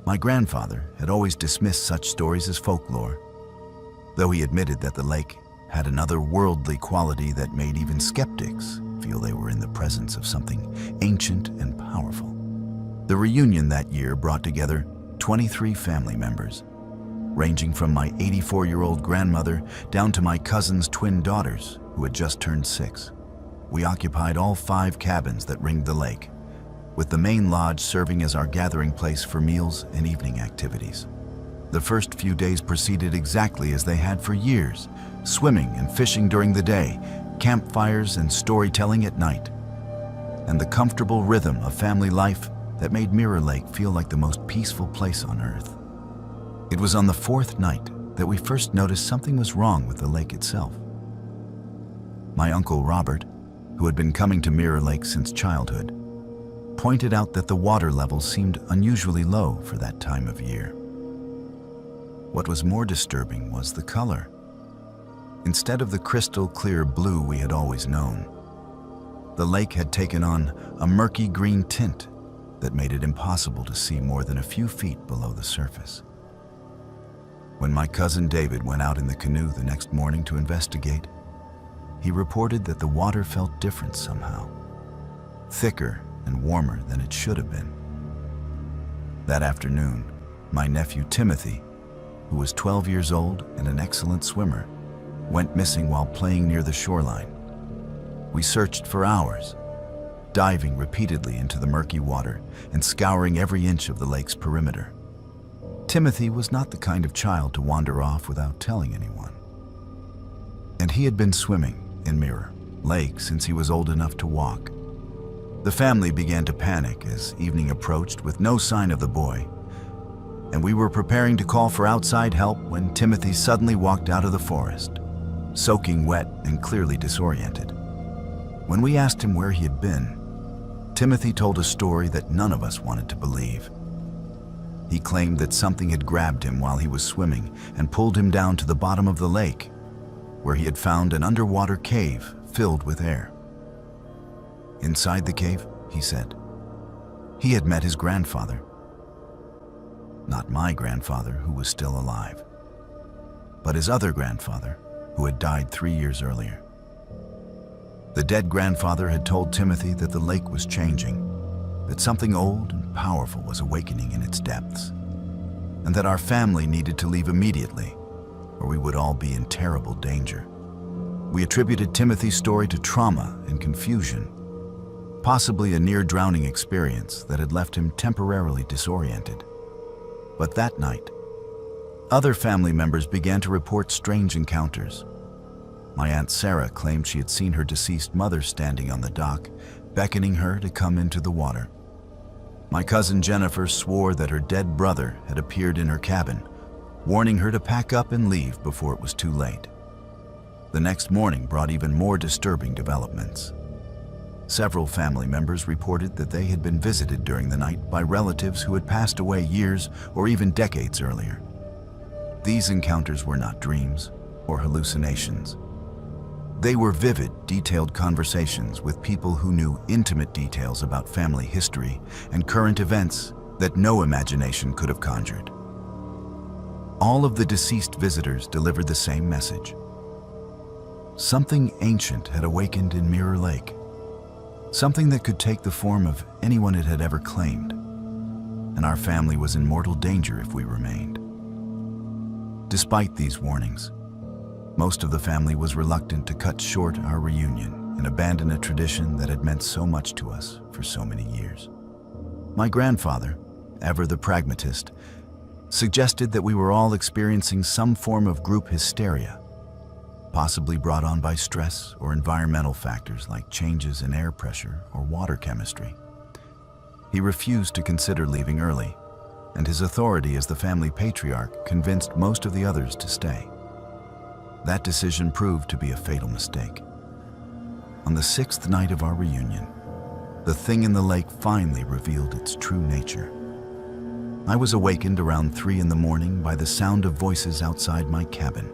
My grandfather had always dismissed such stories as folklore, though he admitted that the lake had an otherworldly quality that made even skeptics feel they were in the presence of something ancient and powerful. The reunion that year brought together 23 family members, ranging from my 84-year-old grandmother down to my cousin's twin daughters, who had just turned 6. We occupied all 5 cabins that ringed the lake, with the main lodge serving as our gathering place for meals and evening activities. The first few days proceeded exactly as they had for years, swimming and fishing during the day, campfires and storytelling at night, and the comfortable rhythm of family life that made Mirror Lake feel like the most peaceful place on earth. It was on the 4th night that we first noticed something was wrong with the lake itself. My uncle Robert, who had been coming to Mirror Lake since childhood, pointed out that the water level seemed unusually low for that time of year. What was more disturbing was the color. Instead of the crystal clear blue we had always known, The lake had taken on a murky green tint that made it impossible to see more than a few feet below the surface. When my cousin David went out in the canoe the next morning to investigate, he reported that the water felt different somehow, thicker and warmer than it should have been. That afternoon, my nephew Timothy, who was 12 years old and an excellent swimmer, went missing while playing near the shoreline. We searched for hours, diving repeatedly into the murky water and scouring every inch of the lake's perimeter. Timothy was not the kind of child to wander off without telling anyone. And he had been swimming in Mirror Lake since he was old enough to walk. The family began to panic as evening approached with no sign of the boy, and we were preparing to call for outside help when Timothy suddenly walked out of the forest, soaking wet and clearly disoriented. When we asked him where he had been, Timothy told a story that none of us wanted to believe. He claimed that something had grabbed him while he was swimming and pulled him down to the bottom of the lake, where he had found an underwater cave filled with air. Inside the cave, he said, he had met his grandfather. Not my grandfather, who was still alive, but his other grandfather, who had died 3 years earlier. The dead grandfather had told Timothy that the lake was changing, that something old and powerful was awakening in its depths, and that our family needed to leave immediately, or we would all be in terrible danger. We attributed Timothy's story to trauma and confusion, possibly a near-drowning experience that had left him temporarily disoriented. But that night, other family members began to report strange encounters. My Aunt Sarah claimed she had seen her deceased mother standing on the dock, beckoning her to come into the water. My cousin Jennifer swore that her dead brother had appeared in her cabin, warning her to pack up and leave before it was too late. The next morning brought even more disturbing developments. Several family members reported that they had been visited during the night by relatives who had passed away years or even decades earlier. These encounters were not dreams or hallucinations. They were vivid, detailed conversations with people who knew intimate details about family history and current events that no imagination could have conjured. All of the deceased visitors delivered the same message. Something ancient had awakened in Mirror Lake, something that could take the form of anyone it had ever claimed, and our family was in mortal danger if we remained. Despite these warnings, most of the family was reluctant to cut short our reunion and abandon a tradition that had meant so much to us for so many years. My grandfather, ever the pragmatist, suggested that we were all experiencing some form of group hysteria, possibly brought on by stress or environmental factors like changes in air pressure or water chemistry. He refused to consider leaving early, and his authority as the family patriarch convinced most of the others to stay. That decision proved to be a fatal mistake. On the 6th night of our reunion, the thing in the lake finally revealed its true nature. I was awakened around 3 in the morning by the sound of voices outside my cabin.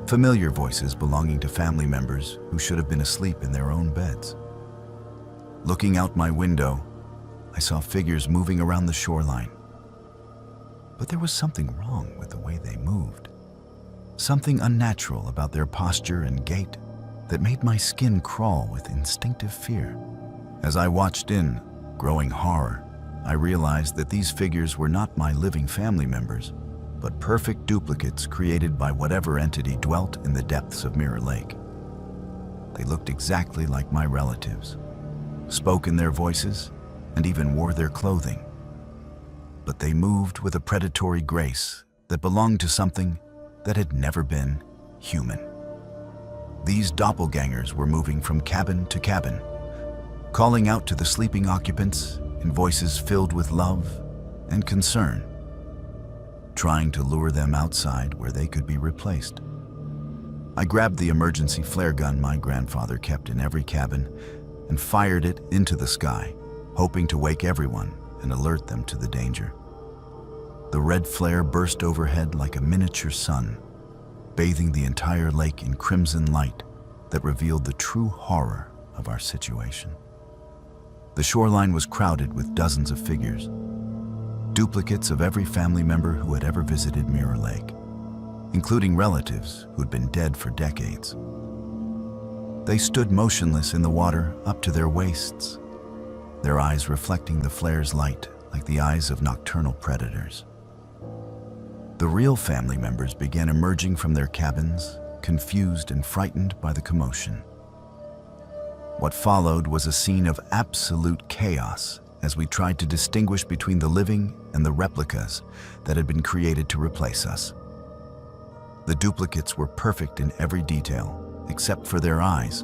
Familiar voices belonging to family members who should have been asleep in their own beds. Looking out my window, I saw figures moving around the shoreline. But there was something wrong with the way they moved. Something unnatural about their posture and gait that made my skin crawl with instinctive fear. As I watched in growing horror, I realized that these figures were not my living family members, but perfect duplicates created by whatever entity dwelt in the depths of Mirror Lake. They looked exactly like my relatives, spoke in their voices, and even wore their clothing. But they moved with a predatory grace that belonged to something that had never been human. These doppelgangers were moving from cabin to cabin, calling out to the sleeping occupants in voices filled with love and concern, trying to lure them outside where they could be replaced. I grabbed the emergency flare gun my grandfather kept in every cabin and fired it into the sky, hoping to wake everyone and alert them to the danger. The red flare burst overhead like a miniature sun, bathing the entire lake in crimson light that revealed the true horror of our situation. The shoreline was crowded with dozens of figures, duplicates of every family member who had ever visited Mirror Lake, including relatives who had been dead for decades. They stood motionless in the water up to their waists, their eyes reflecting the flare's light like the eyes of nocturnal predators. The real family members began emerging from their cabins, confused and frightened by the commotion. What followed was a scene of absolute chaos as we tried to distinguish between the living and the replicas that had been created to replace us. The duplicates were perfect in every detail, except for their eyes,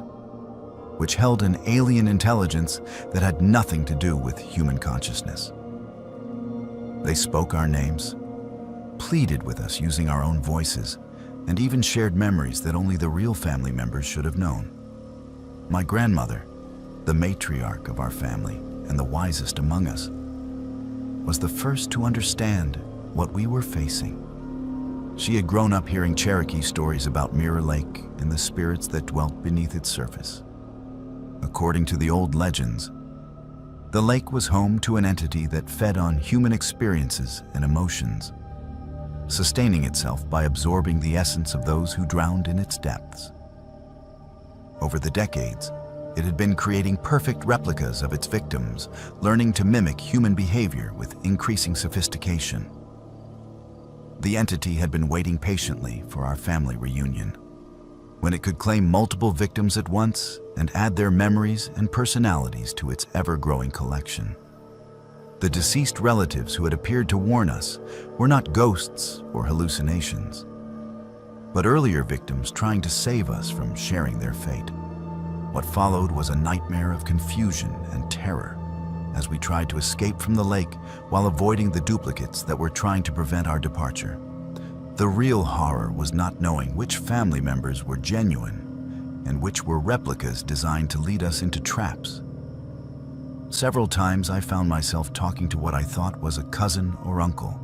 which held an alien intelligence that had nothing to do with human consciousness. They spoke our names, pleaded with us using our own voices, and even shared memories that only the real family members should have known. My grandmother, the matriarch of our family and the wisest among us, was the first to understand what we were facing. She had grown up hearing Cherokee stories about Mirror Lake and the spirits that dwelt beneath its surface. According to the old legends, the lake was home to an entity that fed on human experiences and emotions, sustaining itself by absorbing the essence of those who drowned in its depths. Over the decades, it had been creating perfect replicas of its victims, learning to mimic human behavior with increasing sophistication. The entity had been waiting patiently for our family reunion, when it could claim multiple victims at once and add their memories and personalities to its ever-growing collection. The deceased relatives who had appeared to warn us were not ghosts or hallucinations, but earlier victims trying to save us from sharing their fate. What followed was a nightmare of confusion and terror as we tried to escape from the lake while avoiding the duplicates that were trying to prevent our departure. The real horror was not knowing which family members were genuine and which were replicas designed to lead us into traps. Several times I found myself talking to what I thought was a cousin or uncle,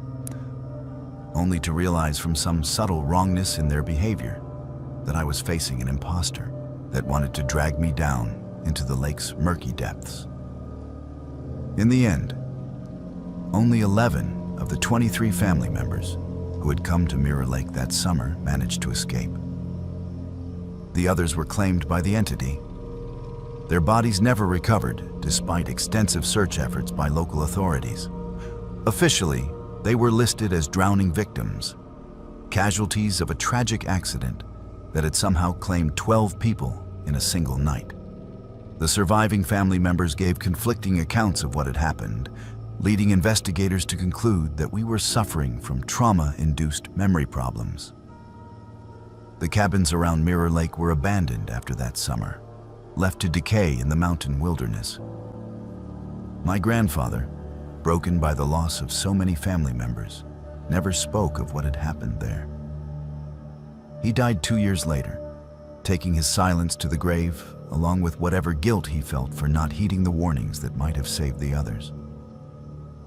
only to realize from some subtle wrongness in their behavior that I was facing an imposter that wanted to drag me down into the lake's murky depths. In the end, only 11 of the 23 family members who had come to Mirror Lake that summer managed to escape. The others were claimed by the entity. Their bodies never recovered, despite extensive search efforts by local authorities. Officially, they were listed as drowning victims, casualties of a tragic accident that had somehow claimed 12 people in a single night. The surviving family members gave conflicting accounts of what had happened, leading investigators to conclude that we were suffering from trauma-induced memory problems. The cabins around Mirror Lake were abandoned after that summer, left to decay in the mountain wilderness. My grandfather, broken by the loss of so many family members, never spoke of what had happened there. He died 2 years later, taking his silence to the grave, along with whatever guilt he felt for not heeding the warnings that might have saved the others.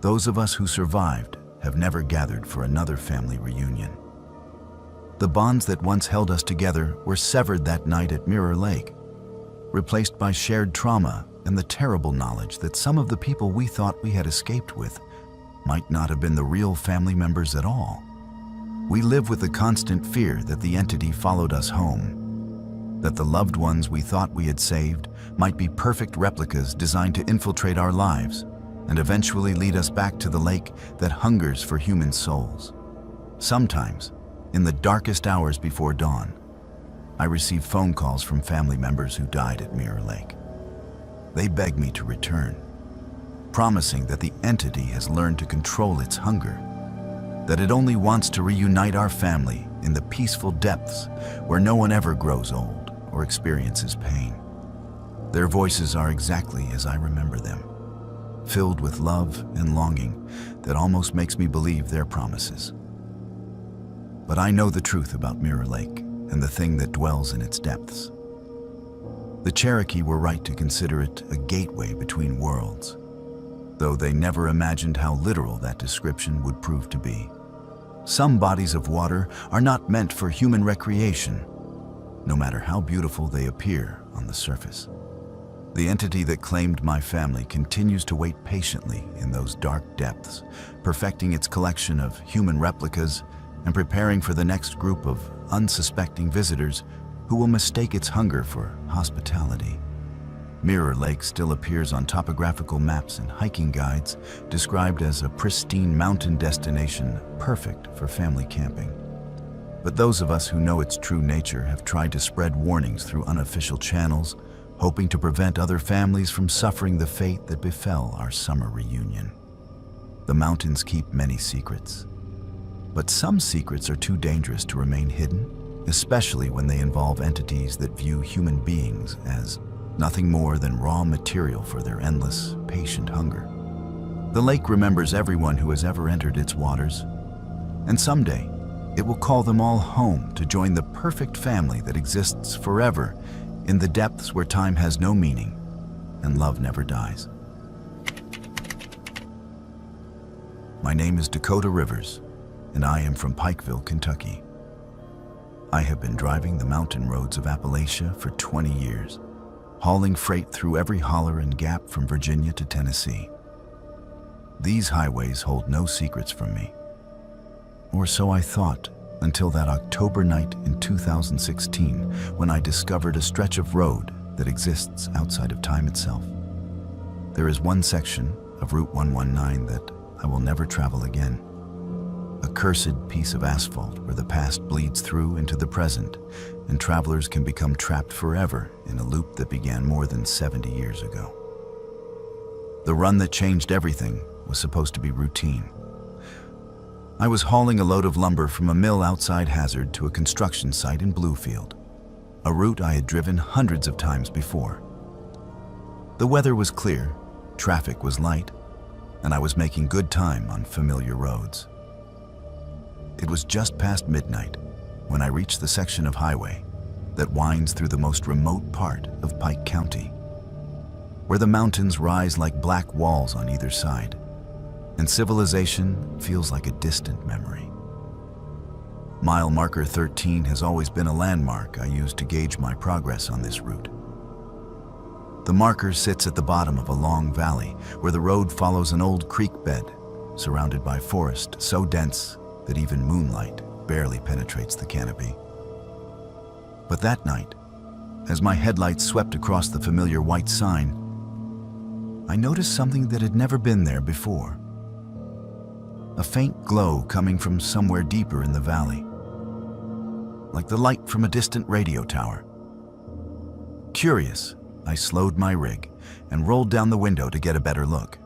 Those of us who survived have never gathered for another family reunion. The bonds that once held us together were severed that night at Mirror Lake, replaced by shared trauma and the terrible knowledge that some of the people we thought we had escaped with might not have been the real family members at all. We live with the constant fear that the entity followed us home, that the loved ones we thought we had saved might be perfect replicas designed to infiltrate our lives and eventually lead us back to the lake that hungers for human souls. Sometimes, in the darkest hours before dawn, I receive phone calls from family members who died at Mirror Lake. They beg me to return, promising that the entity has learned to control its hunger, that it only wants to reunite our family in the peaceful depths where no one ever grows old or experiences pain. Their voices are exactly as I remember them, filled with love and longing that almost makes me believe their promises. But I know the truth about Mirror Lake and the thing that dwells in its depths. The Cherokee were right to consider it a gateway between worlds, though they never imagined how literal that description would prove to be. Some bodies of water are not meant for human recreation, no matter how beautiful they appear on the surface. The entity that claimed my family continues to wait patiently in those dark depths, perfecting its collection of human replicas and preparing for the next group of unsuspecting visitors who will mistake its hunger for hospitality. Mirror Lake still appears on topographical maps and hiking guides, described as a pristine mountain destination perfect for family camping. But those of us who know its true nature have tried to spread warnings through unofficial channels, hoping to prevent other families from suffering the fate that befell our summer reunion. The mountains keep many secrets, but some secrets are too dangerous to remain hidden, especially when they involve entities that view human beings as nothing more than raw material for their endless, patient hunger. The lake remembers everyone who has ever entered its waters, and someday it will call them all home to join the perfect family that exists forever in the depths where time has no meaning and love never dies. My name is Dakota Rivers, and I am from Pikeville, Kentucky. I have been driving the mountain roads of Appalachia for 20 years, hauling freight through every holler and gap from Virginia to Tennessee. These highways hold no secrets from me, or so I thought, until that October night in 2016 when I discovered a stretch of road that exists outside of time itself. There is one section of Route 119 that I will never travel again. A cursed piece of asphalt where the past bleeds through into the present and travelers can become trapped forever in a loop that began more than 70 years ago. The run that changed everything was supposed to be routine. I was hauling a load of lumber from a mill outside Hazard to a construction site in Bluefield, a route I had driven hundreds of times before. The weather was clear, traffic was light, and I was making good time on familiar roads. It was just past midnight when I reached the section of highway that winds through the most remote part of Pike County, where the mountains rise like black walls on either side, and civilization feels like a distant memory. Mile marker 13 has always been a landmark I use to gauge my progress on this route. The marker sits at the bottom of a long valley where the road follows an old creek bed surrounded by forest so dense that even moonlight barely penetrates the canopy. But that night, as my headlights swept across the familiar white sign, I noticed something that had never been there before. A faint glow coming from somewhere deeper in the valley, like the light from a distant radio tower. Curious, I slowed my rig and rolled down the window to get a better look.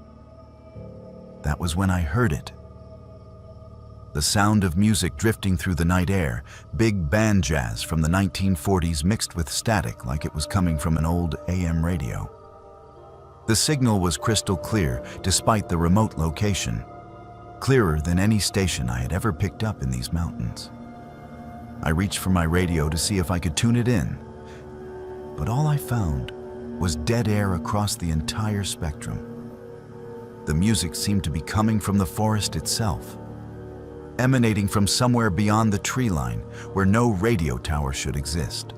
That was when I heard it. The sound of music drifting through the night air, big band jazz from the 1940s mixed with static like it was coming from an old AM radio. The signal was crystal clear despite the remote location, clearer than any station I had ever picked up in these mountains. I reached for my radio to see if I could tune it in, but all I found was dead air across the entire spectrum. The music seemed to be coming from the forest itself, emanating from somewhere beyond the tree line where no radio tower should exist.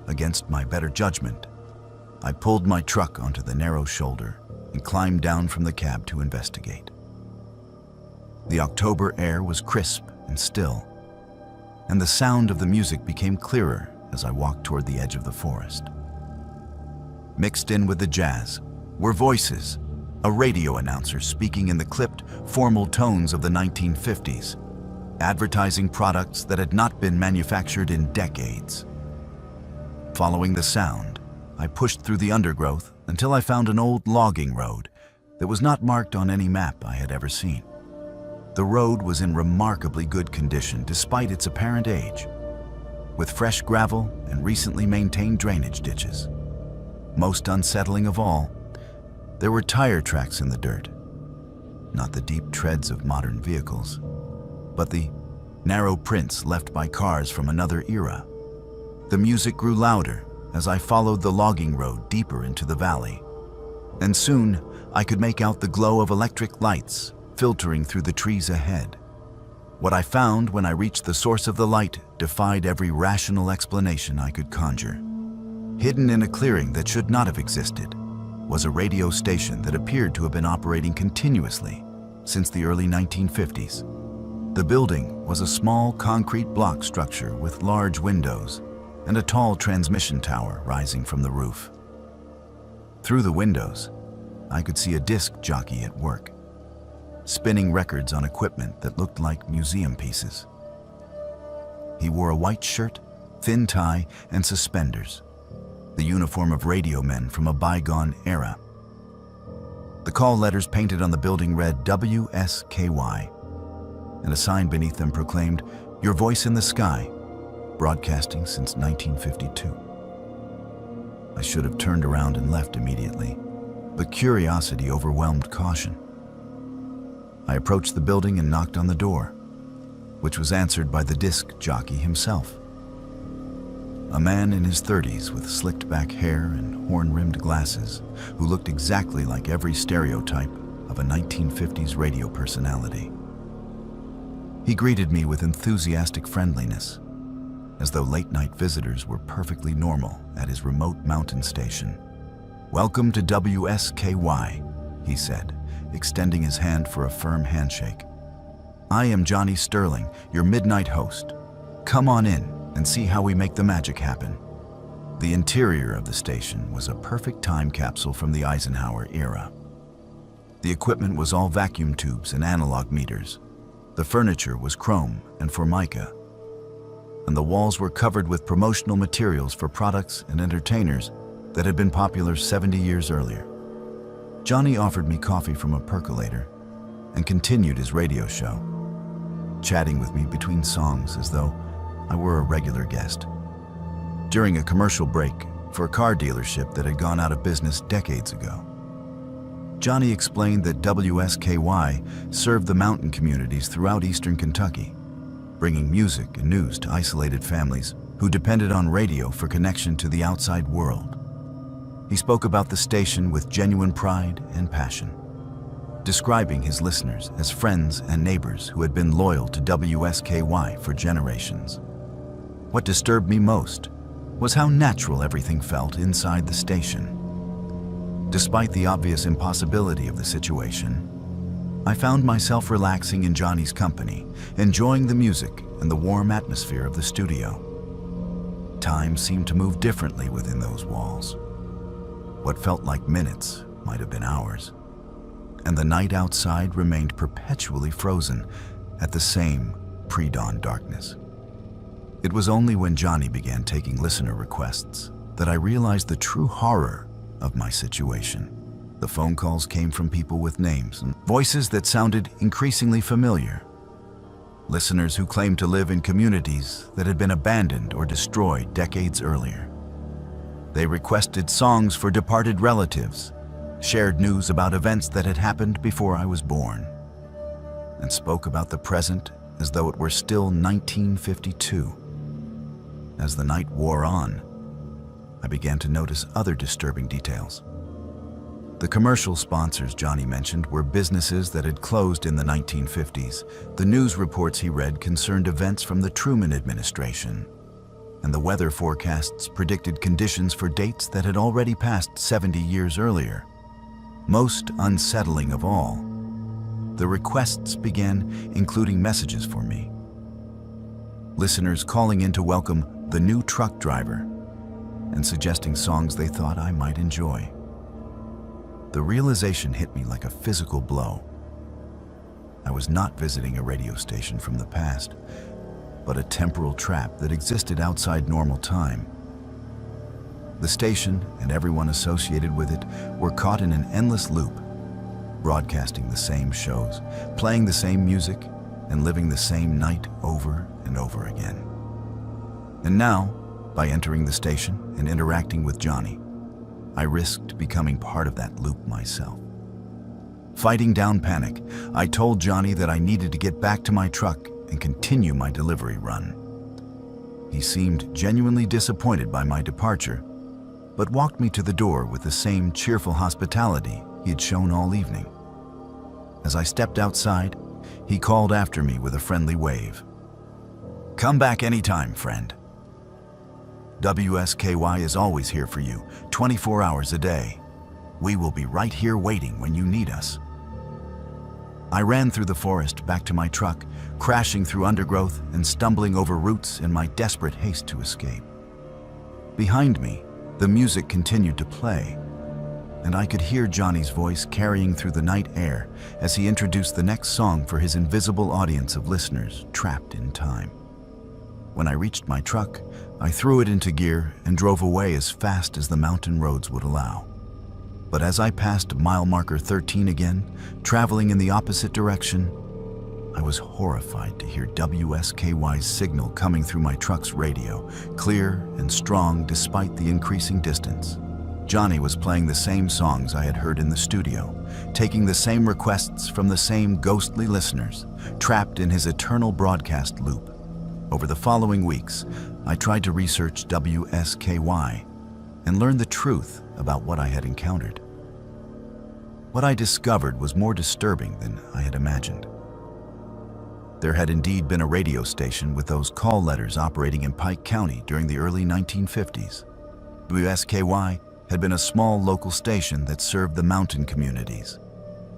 Against my better judgment, I pulled my truck onto the narrow shoulder and climbed down from the cab to investigate. The October air was crisp and still, and the sound of the music became clearer as I walked toward the edge of the forest. Mixed in with the jazz were voices, a radio announcer speaking in the clipped, formal tones of the 1950s, advertising products that had not been manufactured in decades. Following the sound, I pushed through the undergrowth until I found an old logging road that was not marked on any map I had ever seen. The road was in remarkably good condition despite its apparent age, with fresh gravel and recently maintained drainage ditches. Most unsettling of all, there were tire tracks in the dirt. Not the deep treads of modern vehicles, but the narrow prints left by cars from another era. The music grew louder as I followed the logging road deeper into the valley, and soon I could make out the glow of electric lights filtering through the trees ahead. What I found when I reached the source of the light defied every rational explanation I could conjure. Hidden in a clearing that should not have existed was a radio station that appeared to have been operating continuously since the early 1950s. The building was a small concrete block structure with large windows and a tall transmission tower rising from the roof. Through the windows, I could see a disc jockey at work, spinning records on equipment that looked like museum pieces. He wore a white shirt, thin tie, and suspenders, the uniform of radio men from a bygone era. The call letters painted on the building read WSKY, and a sign beneath them proclaimed, "Your voice in the sky, broadcasting since 1952. I should have turned around and left immediately, but curiosity overwhelmed caution. I approached the building and knocked on the door, which was answered by the disc jockey himself. A man in his 30s with slicked back hair and horn-rimmed glasses who looked exactly like every stereotype of a 1950s radio personality. He greeted me with enthusiastic friendliness, as though late-night visitors were perfectly normal at his remote mountain station. "Welcome to WSKY, he said, extending his hand for a firm handshake. "I am Johnny Sterling, your midnight host. Come on in and see how we make the magic happen." The interior of the station was a perfect time capsule from the Eisenhower era. The equipment was all vacuum tubes and analog meters. The furniture was chrome and formica, and the walls were covered with promotional materials for products and entertainers that had been popular 70 years earlier. Johnny offered me coffee from a percolator and continued his radio show, chatting with me between songs as though I were a regular guest. During a commercial break for a car dealership that had gone out of business decades ago, Johnny explained that WSKY served the mountain communities throughout eastern Kentucky, bringing music and news to isolated families who depended on radio for connection to the outside world. He spoke about the station with genuine pride and passion, describing his listeners as friends and neighbors who had been loyal to WSKY for generations. What disturbed me most was how natural everything felt inside the station. Despite the obvious impossibility of the situation, I found myself relaxing in Johnny's company, enjoying the music and the warm atmosphere of the studio. Time seemed to move differently within those walls. What felt like minutes might have been hours, and the night outside remained perpetually frozen at the same pre-dawn darkness. It was only when Johnny began taking listener requests that I realized the true horror of my situation. The phone calls came from people with names and voices that sounded increasingly familiar. Listeners who claimed to live in communities that had been abandoned or destroyed decades earlier. They requested songs for departed relatives, shared news about events that had happened before I was born, and spoke about the present as though it were still 1952. As the night wore on, I began to notice other disturbing details. The commercial sponsors Johnny mentioned were businesses that had closed in the 1950s. The news reports he read concerned events from the Truman administration, and the weather forecasts predicted conditions for dates that had already passed 70 years earlier. Most unsettling of all, the requests began including messages for me. Listeners calling in to welcome the new truck driver and suggesting songs they thought I might enjoy. The realization hit me like a physical blow. I was not visiting a radio station from the past, but a temporal trap that existed outside normal time. The station and everyone associated with it were caught in an endless loop, broadcasting the same shows, playing the same music, and living the same night over and over again. And now, by entering the station and interacting with Johnny, I risked becoming part of that loop myself. Fighting down panic, I told Johnny that I needed to get back to my truck and continue my delivery run. He seemed genuinely disappointed by my departure, but walked me to the door with the same cheerful hospitality he had shown all evening. As I stepped outside, he called after me with a friendly wave. "Come back anytime, friend." WSKY is always here for you, 24 hours a day. We will be right here waiting when you need us. I ran through the forest back to my truck, crashing through undergrowth and stumbling over roots in my desperate haste to escape. Behind me, the music continued to play, and I could hear Johnny's voice carrying through the night air as he introduced the next song for his invisible audience of listeners trapped in time. When I reached my truck, I threw it into gear and drove away as fast as the mountain roads would allow. But as I passed mile marker 13 again, traveling in the opposite direction, I was horrified to hear WSKY's signal coming through my truck's radio, clear and strong despite the increasing distance. Johnny was playing the same songs I had heard in the studio, taking the same requests from the same ghostly listeners, trapped in his eternal broadcast loop. Over the following weeks, I tried to research WSKY and learn the truth about what I had encountered. What I discovered was more disturbing than I had imagined. There had indeed been a radio station with those call letters operating in Pike County during the early 1950s. WSKY had been a small local station that served the mountain communities,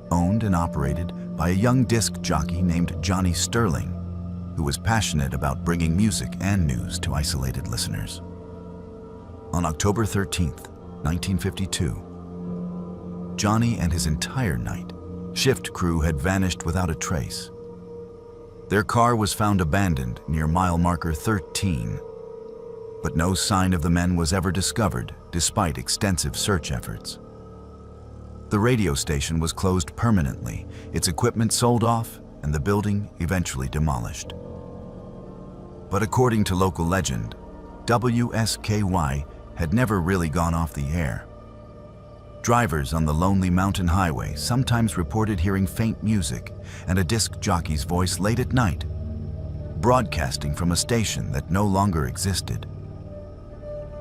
owned and operated by a young disc jockey named Johnny Sterling, who was passionate about bringing music and news to isolated listeners. On October 13th, 1952, Johnny and his entire night shift crew had vanished without a trace. Their car was found abandoned near mile marker 13, but no sign of the men was ever discovered despite extensive search efforts. The radio station was closed permanently, its equipment sold off, and the building eventually demolished. But according to local legend, WSKY had never really gone off the air. Drivers on the lonely mountain highway sometimes reported hearing faint music and a disc jockey's voice late at night, broadcasting from a station that no longer existed.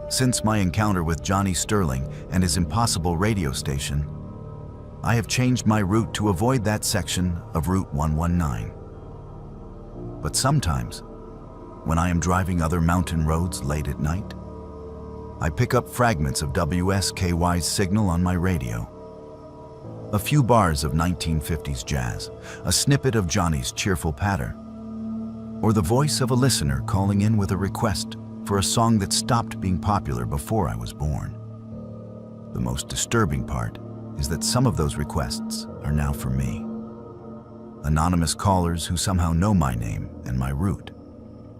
Since my encounter with Johnny Sterling and his impossible radio station, I have changed my route to avoid that section of Route 119. But sometimes, when I am driving other mountain roads late at night, I pick up fragments of WSKY's signal on my radio. A few bars of 1950s jazz, a snippet of Johnny's cheerful patter, or the voice of a listener calling in with a request for a song that stopped being popular before I was born. The most disturbing part is that some of those requests are now for me. Anonymous callers who somehow know my name and my route,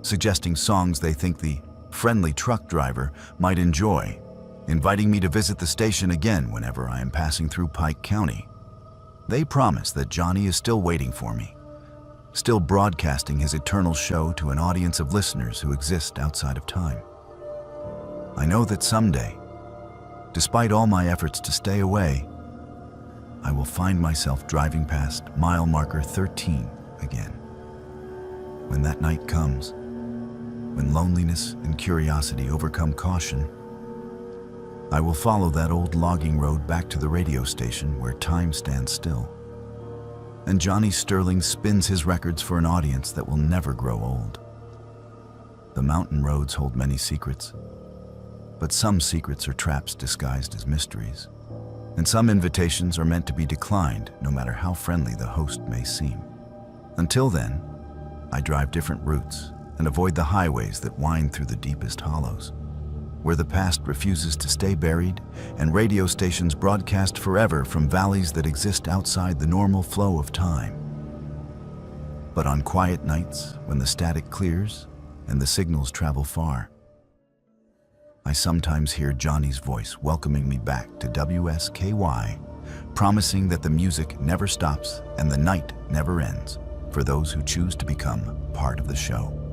suggesting songs they think the friendly truck driver might enjoy, inviting me to visit the station again whenever I am passing through Pike County. They promise that Johnny is still waiting for me, still broadcasting his eternal show to an audience of listeners who exist outside of time. I know that someday, despite all my efforts to stay away, I will find myself driving past mile marker 13 again. When that night comes, when loneliness and curiosity overcome caution, I will follow that old logging road back to the radio station where time stands still, and Johnny Sterling spins his records for an audience that will never grow old. The mountain roads hold many secrets, but some secrets are traps disguised as mysteries, and some invitations are meant to be declined no matter how friendly the host may seem. Until then, I drive different routes and avoid the highways that wind through the deepest hollows, where the past refuses to stay buried and radio stations broadcast forever from valleys that exist outside the normal flow of time. But on quiet nights, when the static clears and the signals travel far, I sometimes hear Johnny's voice welcoming me back to WSKY, promising that the music never stops and the night never ends for those who choose to become part of the show.